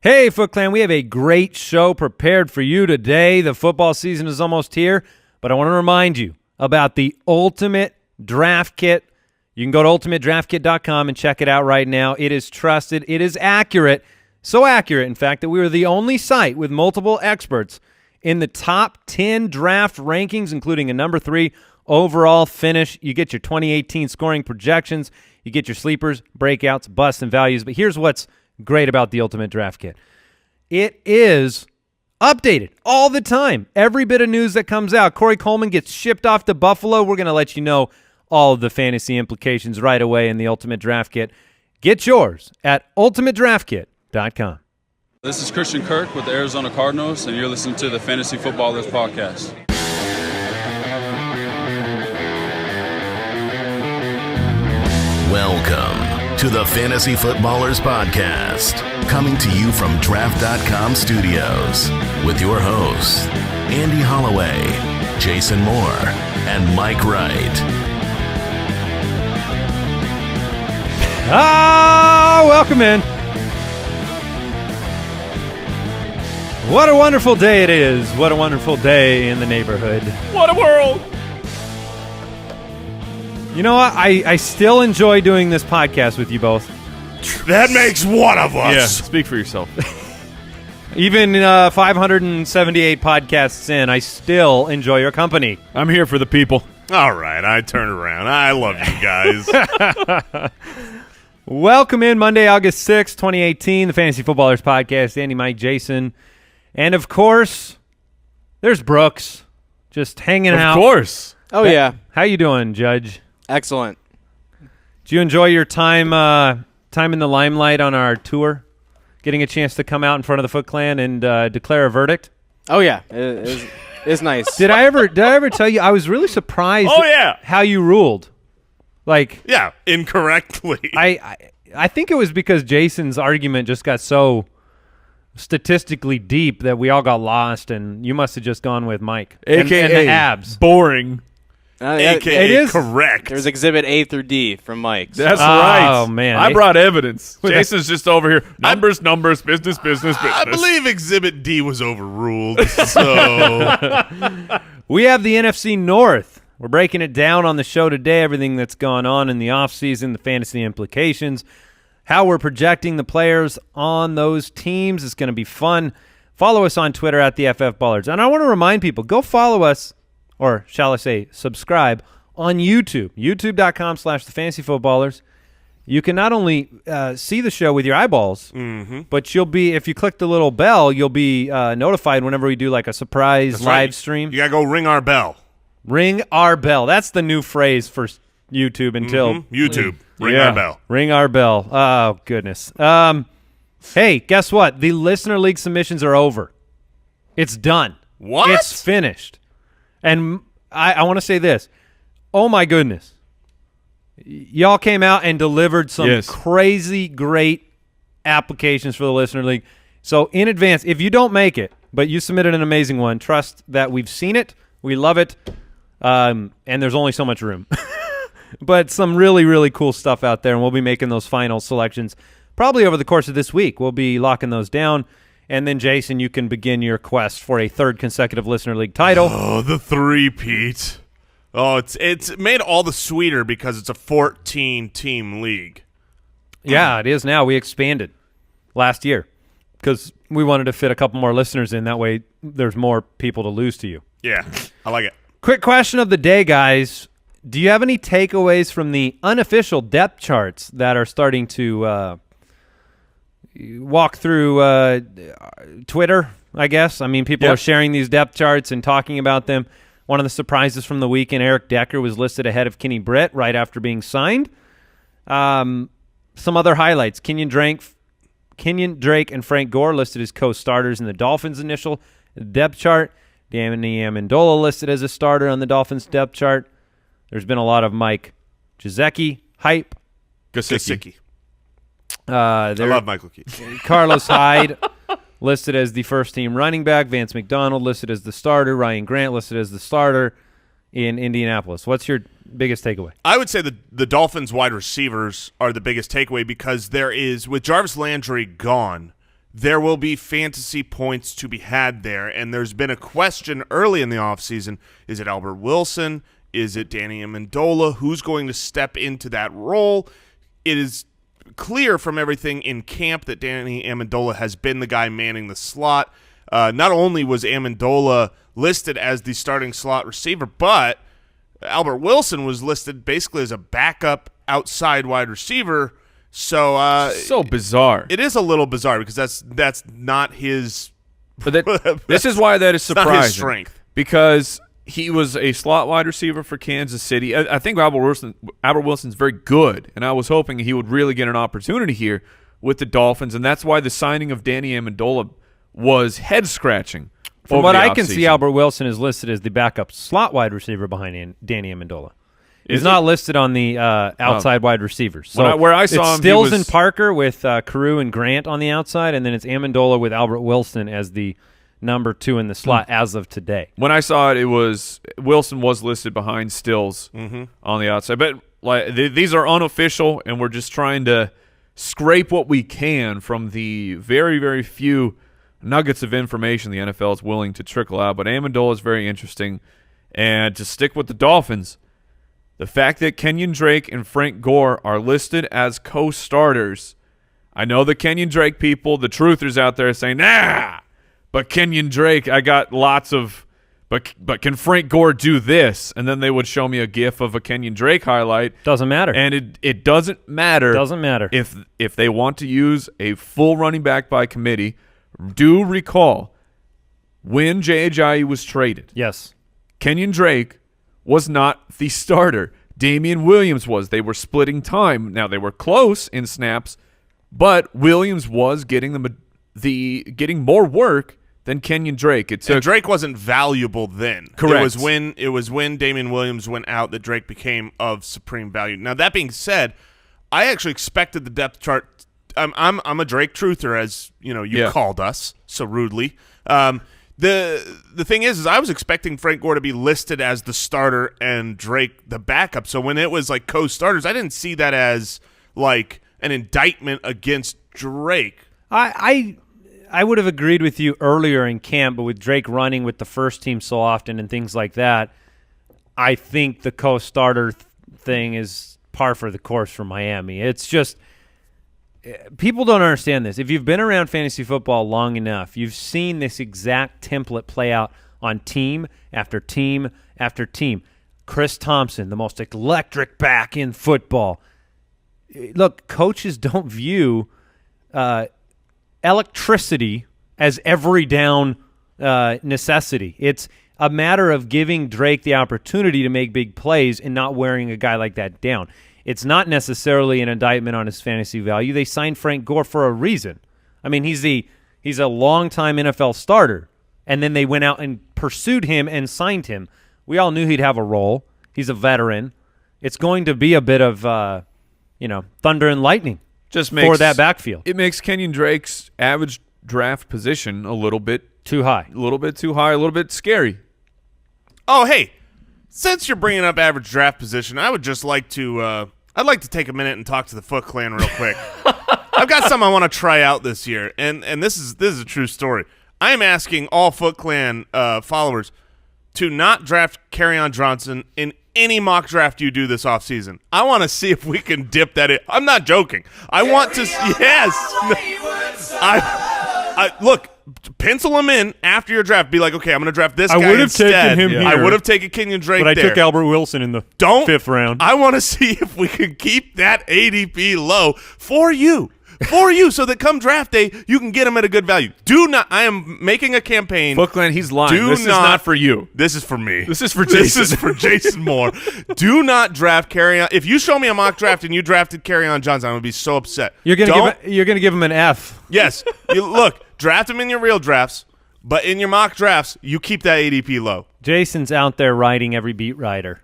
Hey, Foot Clan, we have a great show prepared for you today. The football season is almost here, but I want to remind you about the Ultimate Draft Kit. You can go to ultimatedraftkit.com and check it out right now. It is trusted. It is accurate. So accurate, in fact, that we are the only site with multiple experts in the top 10 draft rankings, including a number 3 overall finish. You get your 2018 scoring projections. You get your sleepers, breakouts, busts, and values. But here's what's great about the Ultimate Draft Kit. It is updated all the time. Every bit of news that comes out. Corey Coleman gets shipped off to Buffalo. We're going to let you know all of the fantasy implications right away in the Ultimate Draft Kit. Get yours at ultimatedraftkit.com. This is Christian Kirk with the Arizona Cardinals, and you're listening to the Fantasy Footballers Podcast. Welcome to the Fantasy Footballers Podcast, coming to you from Draft.com Studios with your hosts, Andy Holloway, Jason Moore, and Mike Wright. Welcome in. What a wonderful day it is. What a wonderful day in the neighborhood. What a world. You know what? I still enjoy doing this podcast with you both. That makes one of us. Yeah, speak for yourself. Even 578 podcasts in, I still enjoy your company. I'm here for the people. All right, I turn around. I love you guys. Welcome in Monday, August 6th, 2018, the Fantasy Footballers Podcast. Andy, Mike, Jason. And, of course, there's Brooks just hanging out. Of course. Oh, yeah. How you doing, Judge? Excellent. Did you enjoy your time in the limelight on our tour? Getting a chance to come out in front of the Foot Clan and declare a verdict? Oh, yeah. It's nice. Did I ever tell you I was really surprised how you ruled? Like, yeah, incorrectly. I think it was because Jason's argument just got so statistically deep that we all got lost, and you must have just gone with Mike. AKA and the abs. Boring. AKA it is correct. There's Exhibit A through D from Mike's. That's right. Oh, man. I brought evidence. Jason's just over here. Numbers, business. I believe Exhibit D was overruled. So we have the NFC North. We're breaking it down on the show today, everything that's gone on in the offseason, the fantasy implications, how we're projecting the players on those teams. It's going to be fun. Follow us on Twitter at the FFBallers. And I want to remind people, go follow us, or shall I say subscribe, on YouTube, youtube.com/thefantasyfootballers. You can not only see the show with your eyeballs, but you'll be, if you click the little bell, you'll be notified whenever we do like a surprise live stream. You got to go ring our bell. Ring our bell. That's the new phrase for YouTube until YouTube. Ring our bell. Ring our bell. Oh, goodness. Hey, guess what? The Listener League submissions are over. It's done. What? It's finished. And I want to say this. Oh, my goodness. Y'all came out and delivered some crazy great applications for the Listener League. So in advance, if you don't make it, but you submitted an amazing one, trust that we've seen it. We love it. And there's only so much room. But some really, really cool stuff out there, and we'll be making those final selections probably over the course of this week. We'll be locking those down. And then, Jason, you can begin your quest for a third consecutive Listener League title. Oh, the three-peat. Oh, it's made all the sweeter because it's a 14-team league. Yeah, it is now. We expanded last year because we wanted to fit a couple more listeners in. That way there's more people to lose to you. Yeah, I like it. Quick question of the day, guys. Do you have any takeaways from the unofficial depth charts that are starting to walk through Twitter, I guess? I mean, people are sharing these depth charts and talking about them. One of the surprises from the weekend, Eric Decker was listed ahead of Kenny Britt right after being signed. Some other highlights. Kenyon Drake and Frank Gore listed as co-starters in the Dolphins' initial depth chart. Danny Amendola listed as a starter on the Dolphins' depth chart. There's been a lot of Mike Gesicki hype. Gesicki. I love Michael Keith. Carlos Hyde listed as the first-team running back. Vance McDonald listed as the starter. Ryan Grant listed as the starter in Indianapolis. What's your biggest takeaway? I would say the Dolphins wide receivers are the biggest takeaway because there is, with Jarvis Landry gone, there will be fantasy points to be had there. And there's been a question early in the offseason. Is it Albert Wilson? Is it Danny Amendola? Who's going to step into that role? It is clear from everything in camp that Danny Amendola has been the guy manning the slot. Not only was Amendola listed as the starting slot receiver, but Albert Wilson was listed basically as a backup outside wide receiver. So bizarre. It is a little bizarre because that's not his. But this is why that is surprising. Not his strength, because he was a slot wide receiver for Kansas City. I think Albert Wilson's very good, and I was hoping he would really get an opportunity here with the Dolphins, and that's why the signing of Danny Amendola was head-scratching. From what I can see, Albert Wilson is listed as the backup slot wide receiver behind Danny Amendola. He's not listed on the outside wide receivers. So where I saw him, Stills and Parker with Carew and Grant on the outside, and then it's Amendola with Albert Wilson as the number 2 in the slot as of today. When I saw it, Wilson was listed behind Stills on the outside. But these are unofficial, and we're just trying to scrape what we can from the very, very few nuggets of information the NFL is willing to trickle out. But Amendola is very interesting. And to stick with the Dolphins, the fact that Kenyon Drake and Frank Gore are listed as co-starters, I know the Kenyon Drake people, the truthers out there saying, nah, but Kenyon Drake, I got lots of, but can Frank Gore do this? And then they would show me a GIF of a Kenyon Drake highlight. Doesn't matter. And it doesn't matter. Doesn't matter. If they want to use a full running back by committee, do recall when Jay Ajayi was traded. Yes. Kenyon Drake was not the starter. Damian Williams was. They were splitting time. Now, they were close in snaps, but Williams was getting getting more work than Kenyon Drake. And Drake wasn't valuable then. Correct. It was when Damian Williams went out that Drake became of supreme value. Now, that being said, I actually expected the depth chart. I'm a Drake truther, as you called us so rudely. The thing is I was expecting Frank Gore to be listed as the starter and Drake the backup. So when it was like co-starters, I didn't see that as like an indictment against Drake. I would have agreed with you earlier in camp, but with Drake running with the first team so often and things like that, I think the co-starter thing is par for the course for Miami. It's just people don't understand this. If you've been around fantasy football long enough, you've seen this exact template play out on team after team after team. Chris Thompson, the most electric back in football. Look, coaches don't view electricity as every down necessity. It's a matter of giving Drake the opportunity to make big plays and not wearing a guy like that down. It's not necessarily an indictment on his fantasy value. They signed Frank Gore for a reason. I mean, he's a longtime NFL starter, and then they went out and pursued him and signed him. We all knew he'd have a role. He's a veteran. It's going to be a bit of thunder and lightning for that backfield. It makes Kenyon Drake's average draft position a little bit too high. A little bit too high, a little bit scary. Oh, hey, since you're bringing up average draft position, I would just like to I'd like to take a minute and talk to the Foot Clan real quick. I've got something I want to try out this year, and this is a true story. I am asking all Foot Clan followers to not draft Kerryon Johnson in any mock draft you do this offseason. I want to see if we can dip that in. I'm not joking. I want to – yes. Look, pencil him in after your draft. Be like, okay, I'm going to draft this guy would have instead. taken him here. I would have taken Kenyon Drake but I there. took Albert Wilson in the fifth round. I want to see if we can keep that ADP low for you, so that come draft day, you can get him at a good value. Do not – I am making a campaign. Foot Clan, he's lying. This is not for you. This is for me. This is for Jason. This is for Jason Moore. Do not draft Kerryon. If you show me a mock draft and you drafted Kerryon Johnson, I'm going to be so upset. You're going to give him an F. Yes. Look, draft him in your real drafts, but in your mock drafts, you keep that ADP low. Jason's out there writing every beat writer,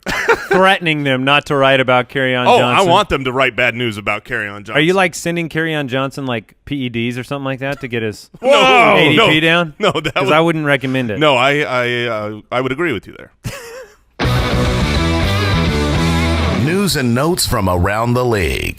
threatening them not to write about Kerryon Johnson. I want them to write bad news about Kerryon Johnson. Are you like sending Kerryon Johnson like PEDs or something like that to get his ADP down? No, because I wouldn't recommend it. No, I would agree with you there. News and notes from around the league.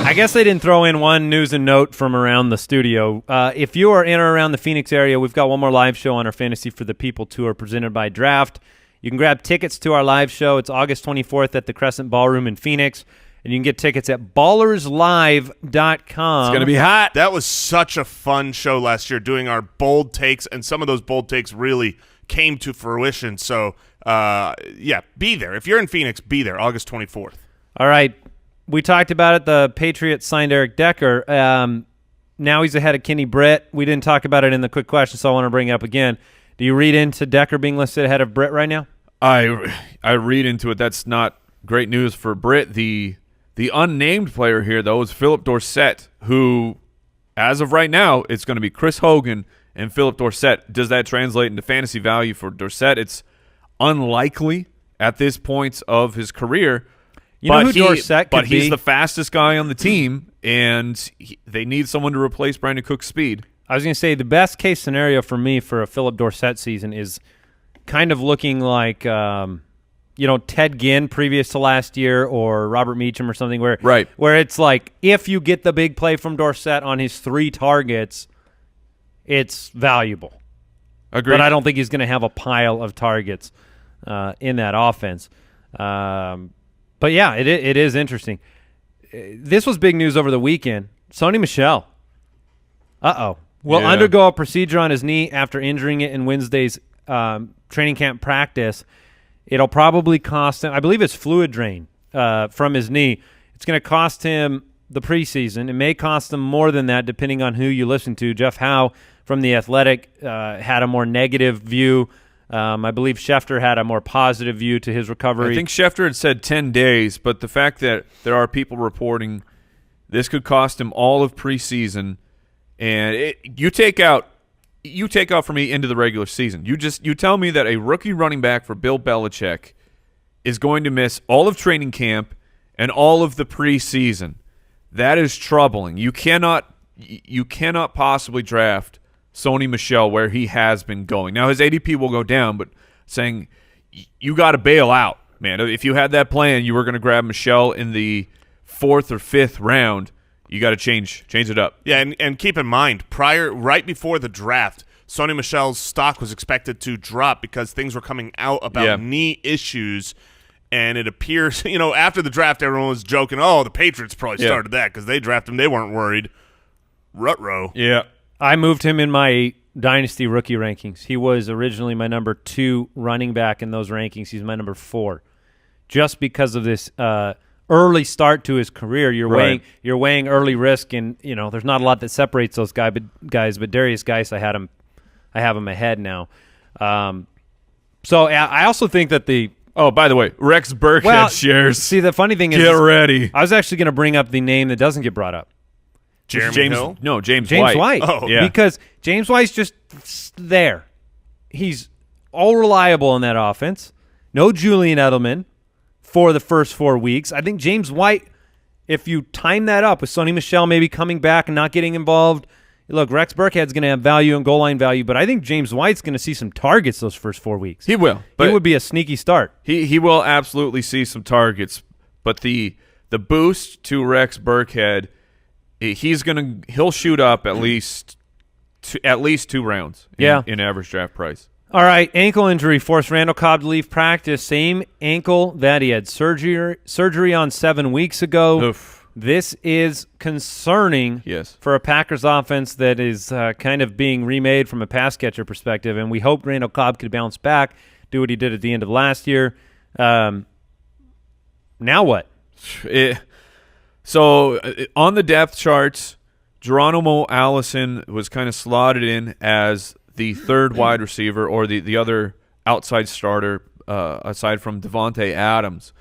I I guess they didn't throw in one news and note from around the studio. If you are in or around the Phoenix area, we've got one more live show on our Fantasy for the People tour presented by Draft. You can grab tickets to our live show. It's August 24th at the Crescent Ballroom in Phoenix, and you can get tickets at ballerslive.com. It's going to be hot. That was such a fun show last year, doing our bold takes, and some of those bold takes really came to fruition. So, be there. If you're in Phoenix, be there, August 24th. All right. We talked about it. The Patriots signed Eric Decker. Now he's ahead of Kenny Britt. We didn't talk about it in the quick question, so I want to bring it up again. Do you read into Decker being listed ahead of Britt right now? I read into it. That's not great news for Britt. The unnamed player here, though, is Philip Dorsett, who, as of right now, it's going to be Chris Hogan and Philip Dorsett. Does that translate into fantasy value for Dorsett? It's unlikely at this point of his career. You know who Dorsett could be? But he's the fastest guy on the team, and they need someone to replace Brandon Cook's speed. I was going to say the best case scenario for me for a Philip Dorsett season is kind of looking like Ted Ginn previous to last year, or Robert Meacham or something, where it's like if you get the big play from Dorsett on his 3 targets, it's valuable. Agreed. But I don't think he's going to have a pile of targets in that offense. But yeah, it is interesting. This was big news over the weekend. Sony Michel. Will undergo a procedure on his knee after injuring it in Wednesday's training camp practice. It'll probably cost him, I believe it's fluid drain from his knee. It's going to cost him the preseason. It may cost him more than that depending on who you listen to. Jeff Howe from The Athletic had a more negative view. I believe Schefter had a more positive view to his recovery. I think Schefter had said 10 days, but the fact that there are people reporting this could cost him all of preseason, and you take out for me into the regular season. You tell me that a rookie running back for Bill Belichick is going to miss all of training camp and all of the preseason. That is troubling. You cannot possibly draft Sony Michel where he has been going. Now his ADP will go down, but saying you got to bail out, man. If you had that plan, you were going to grab Michel in the 4th or 5th round. You got to change it up. Yeah, and keep in mind, right before the draft, Sony Michel's stock was expected to drop because things were coming out about knee issues, and it appears, after the draft, everyone was joking, the Patriots probably started that because they drafted him. They weren't worried. Ruh-roh. Yeah. I moved him in my Dynasty rookie rankings. He was originally my number 2 running back in those rankings. He's my number 4. Just because of this early start to his career, you're weighing early risk, and there's not a lot that separates those guys. But Darius Geis, I have him ahead now. So I also think that by the way, Rex Burkhead shares. See, the funny thing is, get ready. I was actually going to bring up the name that doesn't get brought up. James Hill? No, James White. Oh, yeah. Because James White's just there. He's all reliable in that offense. No Julian Edelman for the first 4 weeks. I think James White, if you time that up with Sony Michel maybe coming back and not getting involved, look, Rex Burkhead's going to have value and goal line value, but I think James White's going to see some targets those first 4 weeks. He will. But it would be a sneaky start. He will absolutely see some targets, but the boost to Rex Burkhead, he'll shoot up at least 2 rounds in average draft price. All right, ankle injury forced Randall Cobb to leave practice. Same ankle that he had surgery on 7 weeks ago. Oof. This is concerning for a Packers offense that is kind of being remade from a pass catcher perspective, and we hope Randall Cobb could bounce back, do what he did at the end of last year. Now what? So on the depth charts, Geronimo Allison was kind of slotted in as the 3rd wide receiver, or the other outside starter aside from Devontae Adams.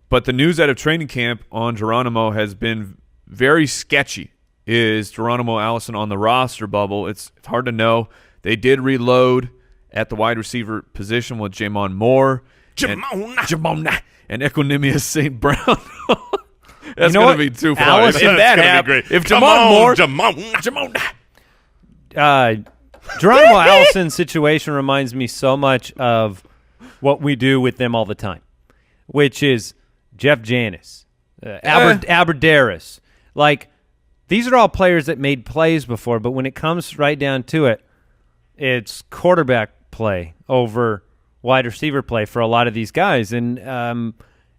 But the news out of training camp on Geronimo has been very sketchy. Is Geronimo Allison on the roster bubble? It's hard to know. They did reload at the wide receiver position with Jamon Moore and Equanimous St. Brown. That's going to be too far. If that happens, if Jamon Geronimo Allison's situation reminds me so much of what we do with them all the time, which is Jeff Janis, Aberdaris, Like, these are all players that made plays before, but when it comes right down to it, it's quarterback play over wide receiver play for a lot of these guys. And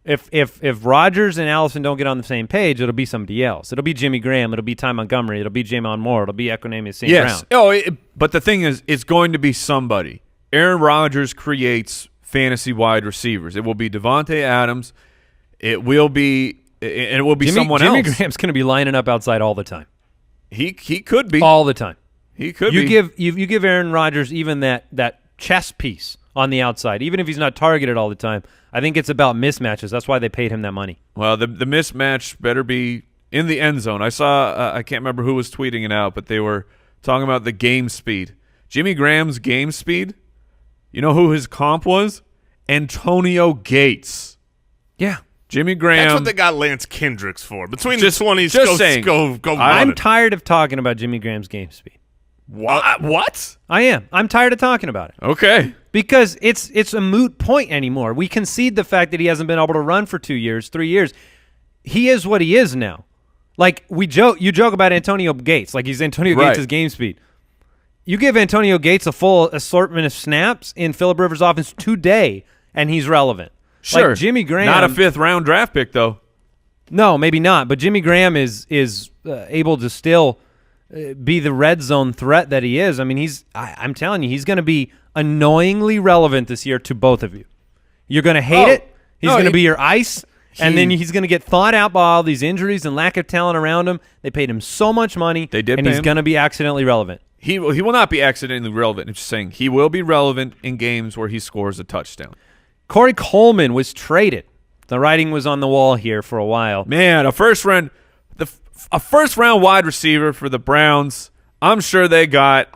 if Rodgers and Allison don't get on the same page, it'll be somebody else. It'll be Jimmy Graham. It'll be Ty Montgomery. It'll be Jamon Moore. It'll be Equanimeous St. Brown. Yes. Oh, but the thing is, it's going to be somebody. Aaron Rodgers creates fantasy wide receivers. It will be Devontae Adams. It will be someone else. Jimmy Graham's going to be lining up outside all the time. He could be all the time. He could you be. You give Aaron Rodgers even that chess piece on the outside, even if he's not targeted all the time. I think it's about mismatches. That's why they paid him that money. Well, the mismatch better be in the end zone. I saw I can't remember who was tweeting it out, but they were talking about the game speed. Jimmy Graham's game speed. You know who his comp was? Antonio Gates. Yeah. Jimmy Graham. That's what they got Lance Kendricks for. Between Just- the 20s, just saying. go. I'm tired of talking about Jimmy Graham's game speed. What? I am. I'm tired of talking about it. Okay. Because it's a moot point anymore. We concede the fact that he hasn't been able to run for 2 years, 3 years. He is what he is now. Like, you joke about Antonio Gates, like he's Antonio Gates' game speed. You give Antonio Gates a full assortment of snaps in Phillip Rivers' offense today, and he's relevant. Sure. Like Jimmy Graham. Not a 5th round draft pick, though. No, maybe not. But Jimmy Graham is able to still be the red zone threat that he is. I mean, I'm telling you, he's going to be annoyingly relevant this year to both of you. You're going to hate it. He's going to be your ice. And then he's going to get thawed out by all these injuries and lack of talent around him. They paid him so much money. They did and pay he's him. going to be accidentally relevant. He will not be accidentally relevant. I'm just saying he will be relevant in games where he scores a touchdown. Corey Coleman was traded. The writing was on the wall here for a while. Man, a first round wide receiver for the Browns. I'm sure they had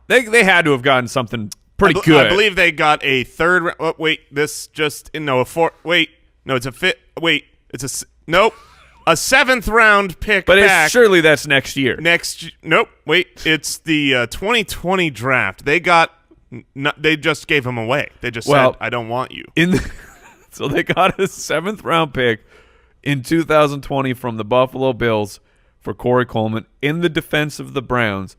to have gotten something pretty good. I believe they got a third. Oh, wait, this just no a four. Wait, no, it's a fit. Wait, it's a 7th round pick. But back. surely that's next year. Nope. Wait, it's the 2020 draft. They got. They just gave him away. They just said, "I don't want you." So they got a 7th round pick in 2020 from the Buffalo Bills for Corey Coleman in the defense of the Browns.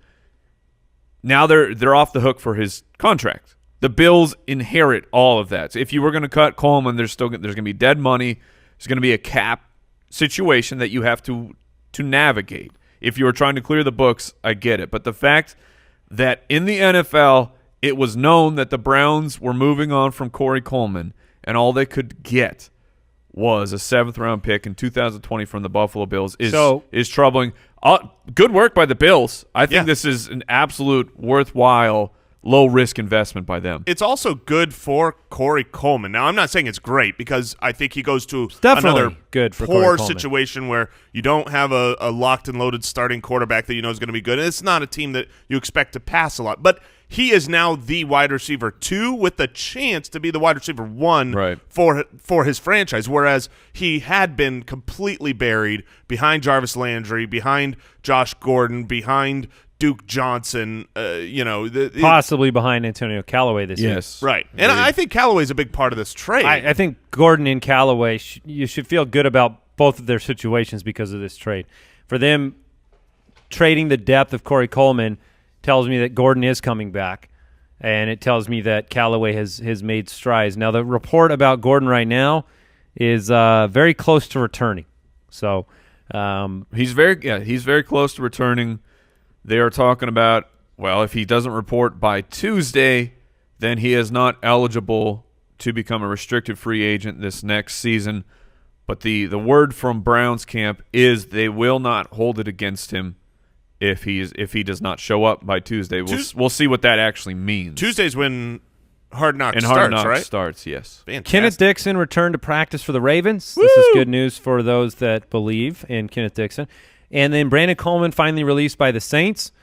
Now they're off the hook for his contract. The Bills inherit all of that. So if you were going to cut Coleman, there's going to be dead money. There's going to be a cap situation that you have to navigate. If you were trying to clear the books, I get it. But the fact that in the NFL, it was known that the Browns were moving on from Corey Coleman, and all they could get was a 7th round pick in 2020 from the Buffalo Bills is troubling. Good work by the Bills. I think this is an absolute worthwhile low-risk investment by them. It's also good for Corey Coleman. Now, I'm not saying it's great because I think he goes to definitely another good for poor Corey Coleman. situation where you don't have a locked and loaded starting quarterback that you know is going to be good. And it's not a team that you expect to pass a lot. But he is now the wide receiver 2 with the chance to be the wide receiver 1 for his franchise, whereas he had been completely buried behind Jarvis Landry, behind Josh Gordon, behind Duke Johnson, possibly behind Antonio Callaway this year. Yes. Right. And I think Callaway's a big part of this trade. I think Gordon and Callaway, you should feel good about both of their situations because of this trade. For them, trading the depth of Corey Coleman tells me that Gordon is coming back, and it tells me that Callaway has made strides. Now, the report about Gordon right now is very close to returning. So he's very close to returning. They are talking about, well, if he doesn't report by Tuesday, then he is not eligible to become a restricted free agent this next season. But the word from Browns camp is they will not hold it against him if he does not show up by Tuesday. We'll see what that actually means. Tuesday's when Hard Knocks and starts, Hard Knocks right? starts, yes. Fantastic. Kenneth Dixon returned to practice for the Ravens. Woo! This is good news for those that believe in Kenneth Dixon. And then Brandon Coleman finally released by the Saints.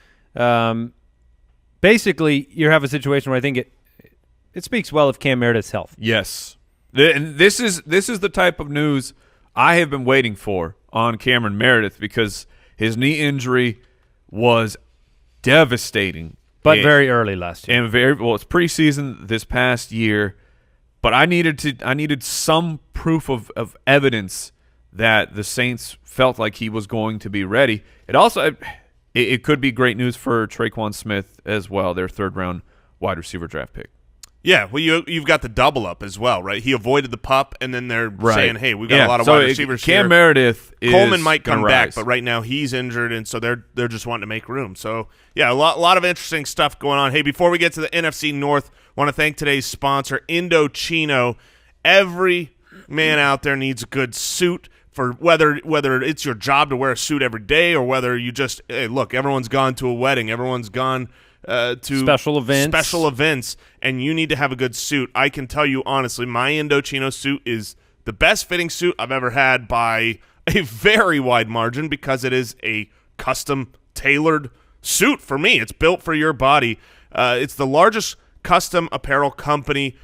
Basically, you have a situation where I think it speaks well of Cam Meredith's health. Yes. And this is the type of news I have been waiting for on Cameron Meredith because his knee injury was devastating. But very early last year. And it's preseason this past year. But I needed some proof of evidence that the Saints felt like he was going to be ready. It also it could be great news for Traquan Smith as well, their third-round wide receiver draft pick. Yeah, well, you've got the double up as well, right? He avoided the pup, and then they're saying, hey, we've got a lot of wide receivers here. Cam Meredith Coleman might come back, rise. but right now he's injured, and so they're just wanting to make room. So, yeah, a lot of interesting stuff going on. Hey, before we get to the NFC North, I want to thank today's sponsor, Indochino. Every man out there needs a good suit, for whether it's your job to wear a suit every day or whether you just, hey, look, everyone's gone to a wedding, everyone's gone to special events, and you need to have a good suit. I can tell you honestly, my Indochino suit is the best fitting suit I've ever had by a very wide margin because it is a custom tailored suit for me. It's built for your body. It's the largest custom apparel company.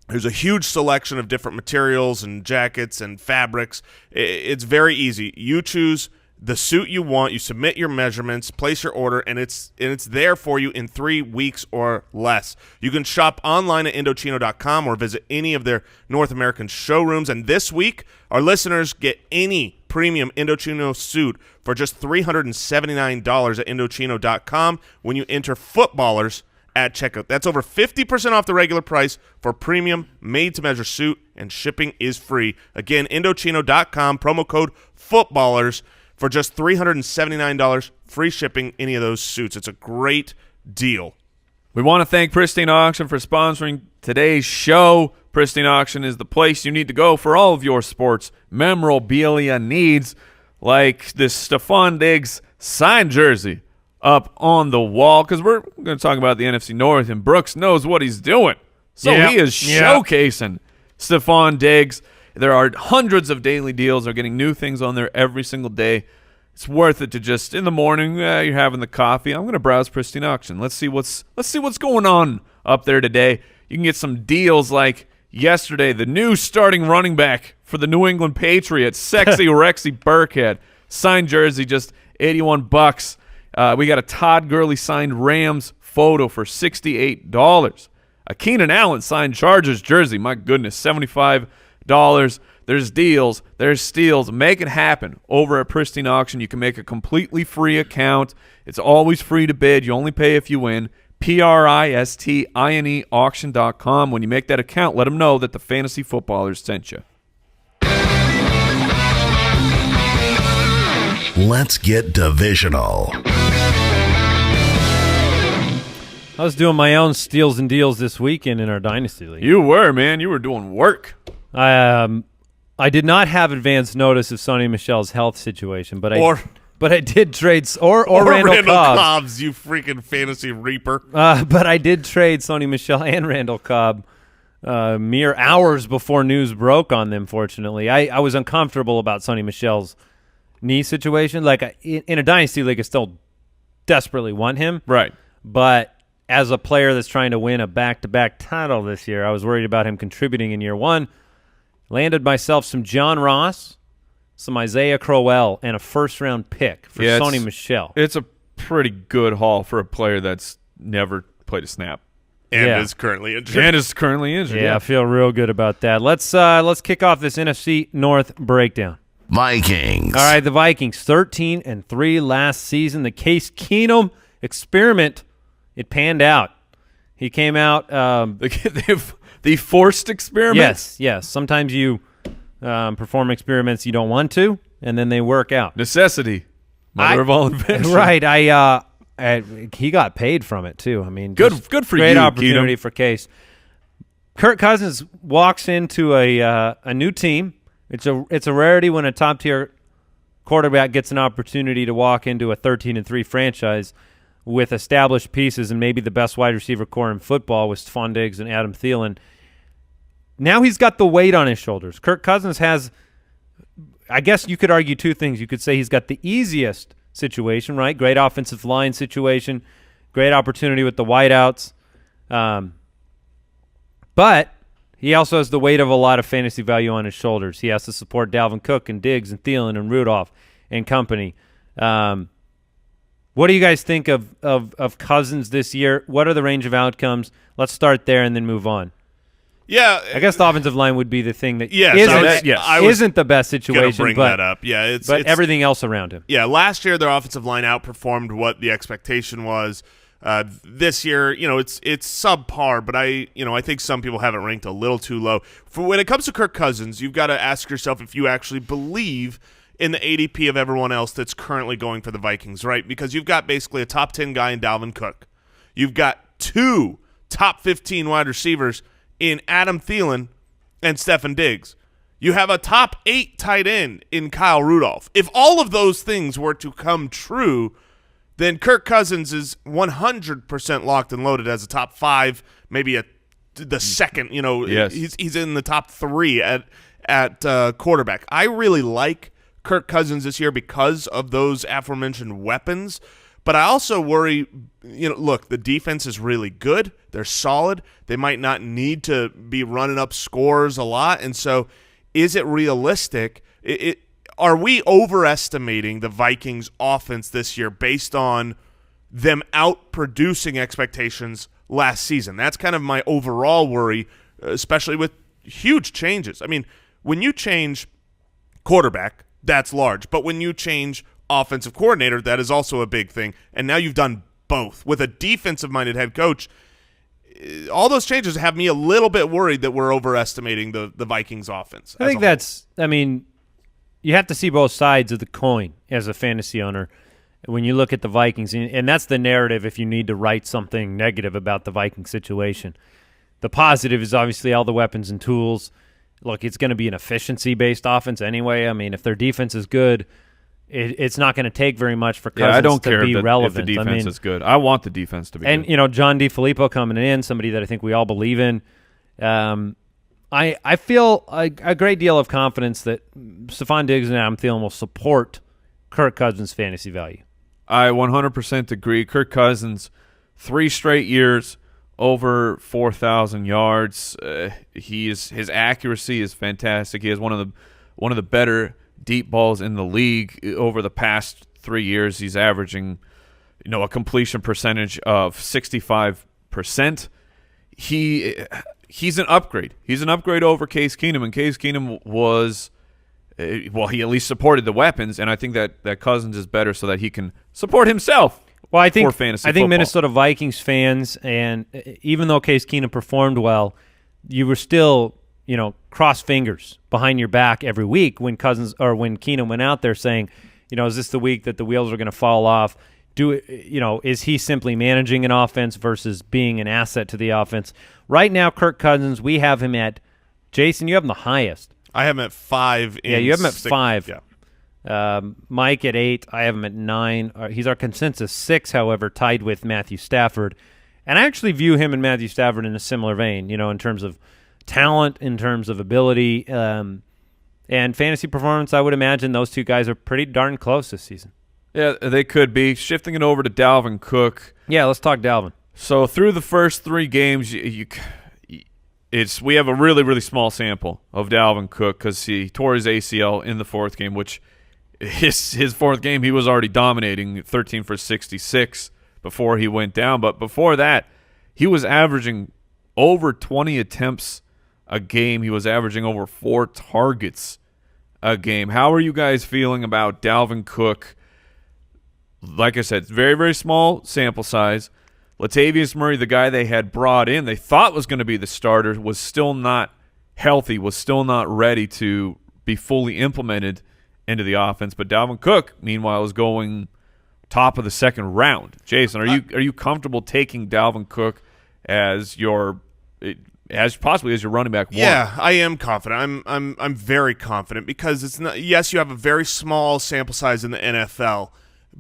There's a huge selection of different materials and jackets and fabrics. It's very easy. You choose the suit you want, you submit your measurements, place your order, and it's there for you in 3 weeks or less. You can shop online at Indochino.com or visit any of their North American showrooms. And this week, our listeners get any premium Indochino suit for just $379 at Indochino.com when you enter Footballers at checkout. That's over 50% off the regular price for premium made-to-measure suit, and shipping is free. Again, Indochino.com, promo code Footballers, for just $379, free shipping any of those suits. It's a great deal. We want to thank Pristine Auction for sponsoring today's show. Pristine Auction is the place you need to go for all of your sports memorabilia needs, like this Stephon Diggs signed jersey up on the wall, because we're going to talk about the NFC North, and Brooks knows what he's doing. So he is showcasing Stephon Diggs. There are hundreds of daily deals. They're getting new things on there every single day. It's worth it to just, in the morning, you're having the coffee. I'm going to browse Pristine Auction. Let's see what's going on up there today. You can get some deals like yesterday, the new starting running back for the New England Patriots, Sexy Rexy Burkhead, signed jersey, just $81. We got a Todd Gurley signed Rams photo for $68. A Keenan Allen signed Chargers jersey, my goodness, $75. There's deals, there's steals. Make it happen over at Pristine Auction. You can make a completely free account. It's always free to bid. You only pay if you win. PRISTINE auction.com. When you make that account, let them know that the Fantasy Footballers sent you. Let's get divisional. I was doing my own steals and deals this weekend in our Dynasty League. You were, man. You were doing work. I did not have advance notice of Sonny Michel's health situation, but I did trade or Randall Cobbs, you freaking fantasy reaper. But I did trade Sonny Michel and Randall Cobb mere hours before news broke on them. Fortunately, I was uncomfortable about Sonny Michel's knee situation. Like in a Dynasty League, I still desperately want him, right? But as a player that's trying to win a back-to-back title this year, I was worried about him contributing in year one. Landed myself some John Ross, some Isaiah Crowell, and a first-round pick for Sonny Michel. It's a pretty good haul for a player that's never played a snap. And is currently injured. Yeah, I feel real good about that. Let's kick off this NFC North breakdown. Vikings. All right, the Vikings, 13-3 last season. The Case Keenum experiment, it panned out. He came out the forced experiment? Yes. Sometimes you perform experiments you don't want to, and then they work out. Necessity, mother of all invention. Right. He got paid from it too. I mean, good for great you. Great opportunity Keenum. for Case. Kirk Cousins walks into a new team. It's a rarity when a top tier quarterback gets an opportunity to walk into a 13-3 franchise with established pieces and maybe the best wide receiver core in football with Stephon Diggs and Adam Thielen. Now he's got the weight on his shoulders. Kirk Cousins has, I guess you could argue two things. You could say he's got the easiest situation, right? Great offensive line situation, great opportunity with the wideouts. But he also has the weight of a lot of fantasy value on his shoulders. He has to support Dalvin Cook and Diggs and Thielen and Rudolph and company. What do you guys think of Cousins this year? What are the range of outcomes? Let's start there and then move on. Yeah, I guess the offensive line would be the thing that yes, isn't the best situation. Bring that up. Yeah, it's everything else around him. Yeah, last year their offensive line outperformed what the expectation was. This year, it's subpar, but I think some people have it ranked a little too low. For when it comes to Kirk Cousins, you've got to ask yourself if you actually believe in the ADP of everyone else that's currently going for the Vikings, right? Because you've got basically a top 10 guy in Dalvin Cook. You've got 2 top 15 wide receivers in Adam Thielen and Stefon Diggs. You have a top 8 tight end in Kyle Rudolph. If all of those things were to come true, then Kirk Cousins is 100% locked and loaded as a top 5, maybe the second. Yes. He's in the top 3 at quarterback. I really like Kirk Cousins this year because of those aforementioned weapons. But I also worry, look, the defense is really good. They're solid. They might not need to be running up scores a lot. And so is it realistic? Are we overestimating the Vikings offense this year based on them outproducing expectations last season? That's kind of my overall worry, especially with huge changes. I mean, when you change quarterback, that's large. But when you change offensive coordinator, that is also a big thing. And now you've done both. With a defensive-minded head coach, all those changes have me a little bit worried that we're overestimating the Vikings offense. I think you have to see both sides of the coin as a fantasy owner when you look at the Vikings. And that's the narrative if you need to write something negative about the Viking situation. The positive is obviously all the weapons and tools. Look, it's going to be an efficiency-based offense anyway. I mean, if their defense is good, it's not going to take very much for Cousins to be relevant. If the defense is good. I want the defense to be good. And, John DeFilippo coming in, somebody that I think we all believe in. I feel a great deal of confidence that Stefon Diggs and Adam Thielen will support Kirk Cousins' fantasy value. I 100% agree. Kirk Cousins, 3 straight years, over 4,000 yards. His accuracy is fantastic. He has one of the better deep balls in the league. Over the past 3 years, he's averaging, a completion percentage of 65%. He's an upgrade. He's an upgrade over Case Keenum, and Case Keenum was, he at least supported the weapons, and I think that Cousins is better so that he can support himself. Well, I think football. Minnesota Vikings fans, and even though Case Keenum performed well, you were still, cross fingers behind your back every week when Keenum went out there saying, is this the week that the wheels are going to fall off? Is he simply managing an offense versus being an asset to the offense? Right now, Kirk Cousins, we have him at, Jason, you have him the highest. I have him at 5. Yeah, you have him at 5. Yeah. Mike at 8. I have him at 9. He's our consensus 6, however, tied with Matthew Stafford. And I actually view him and Matthew Stafford in a similar vein, in terms of talent, in terms of ability, and fantasy performance. I would imagine those two guys are pretty darn close this season. Yeah, they could be. Shifting it over to Dalvin Cook. Yeah, let's talk Dalvin. So through the first 3 games, we have a really, really small sample of Dalvin Cook because he tore his ACL in the 4th game, which his 4th game he was already dominating, 13 for 66 before he went down. But before that, he was averaging over 20 attempts a game. He was averaging over 4 targets a game. How are you guys feeling about Dalvin Cook? Like I said, very, very small sample size. Latavius Murray, the guy they had brought in, they thought was going to be the starter, was still not healthy, was still not ready to be fully implemented into the offense. But Dalvin Cook, meanwhile, is going top of the 2nd round. Jason, are you comfortable taking Dalvin Cook as possibly as your running back 1? Yeah, I am confident. I'm very confident because it's not. Yes, you have a very small sample size in the NFL.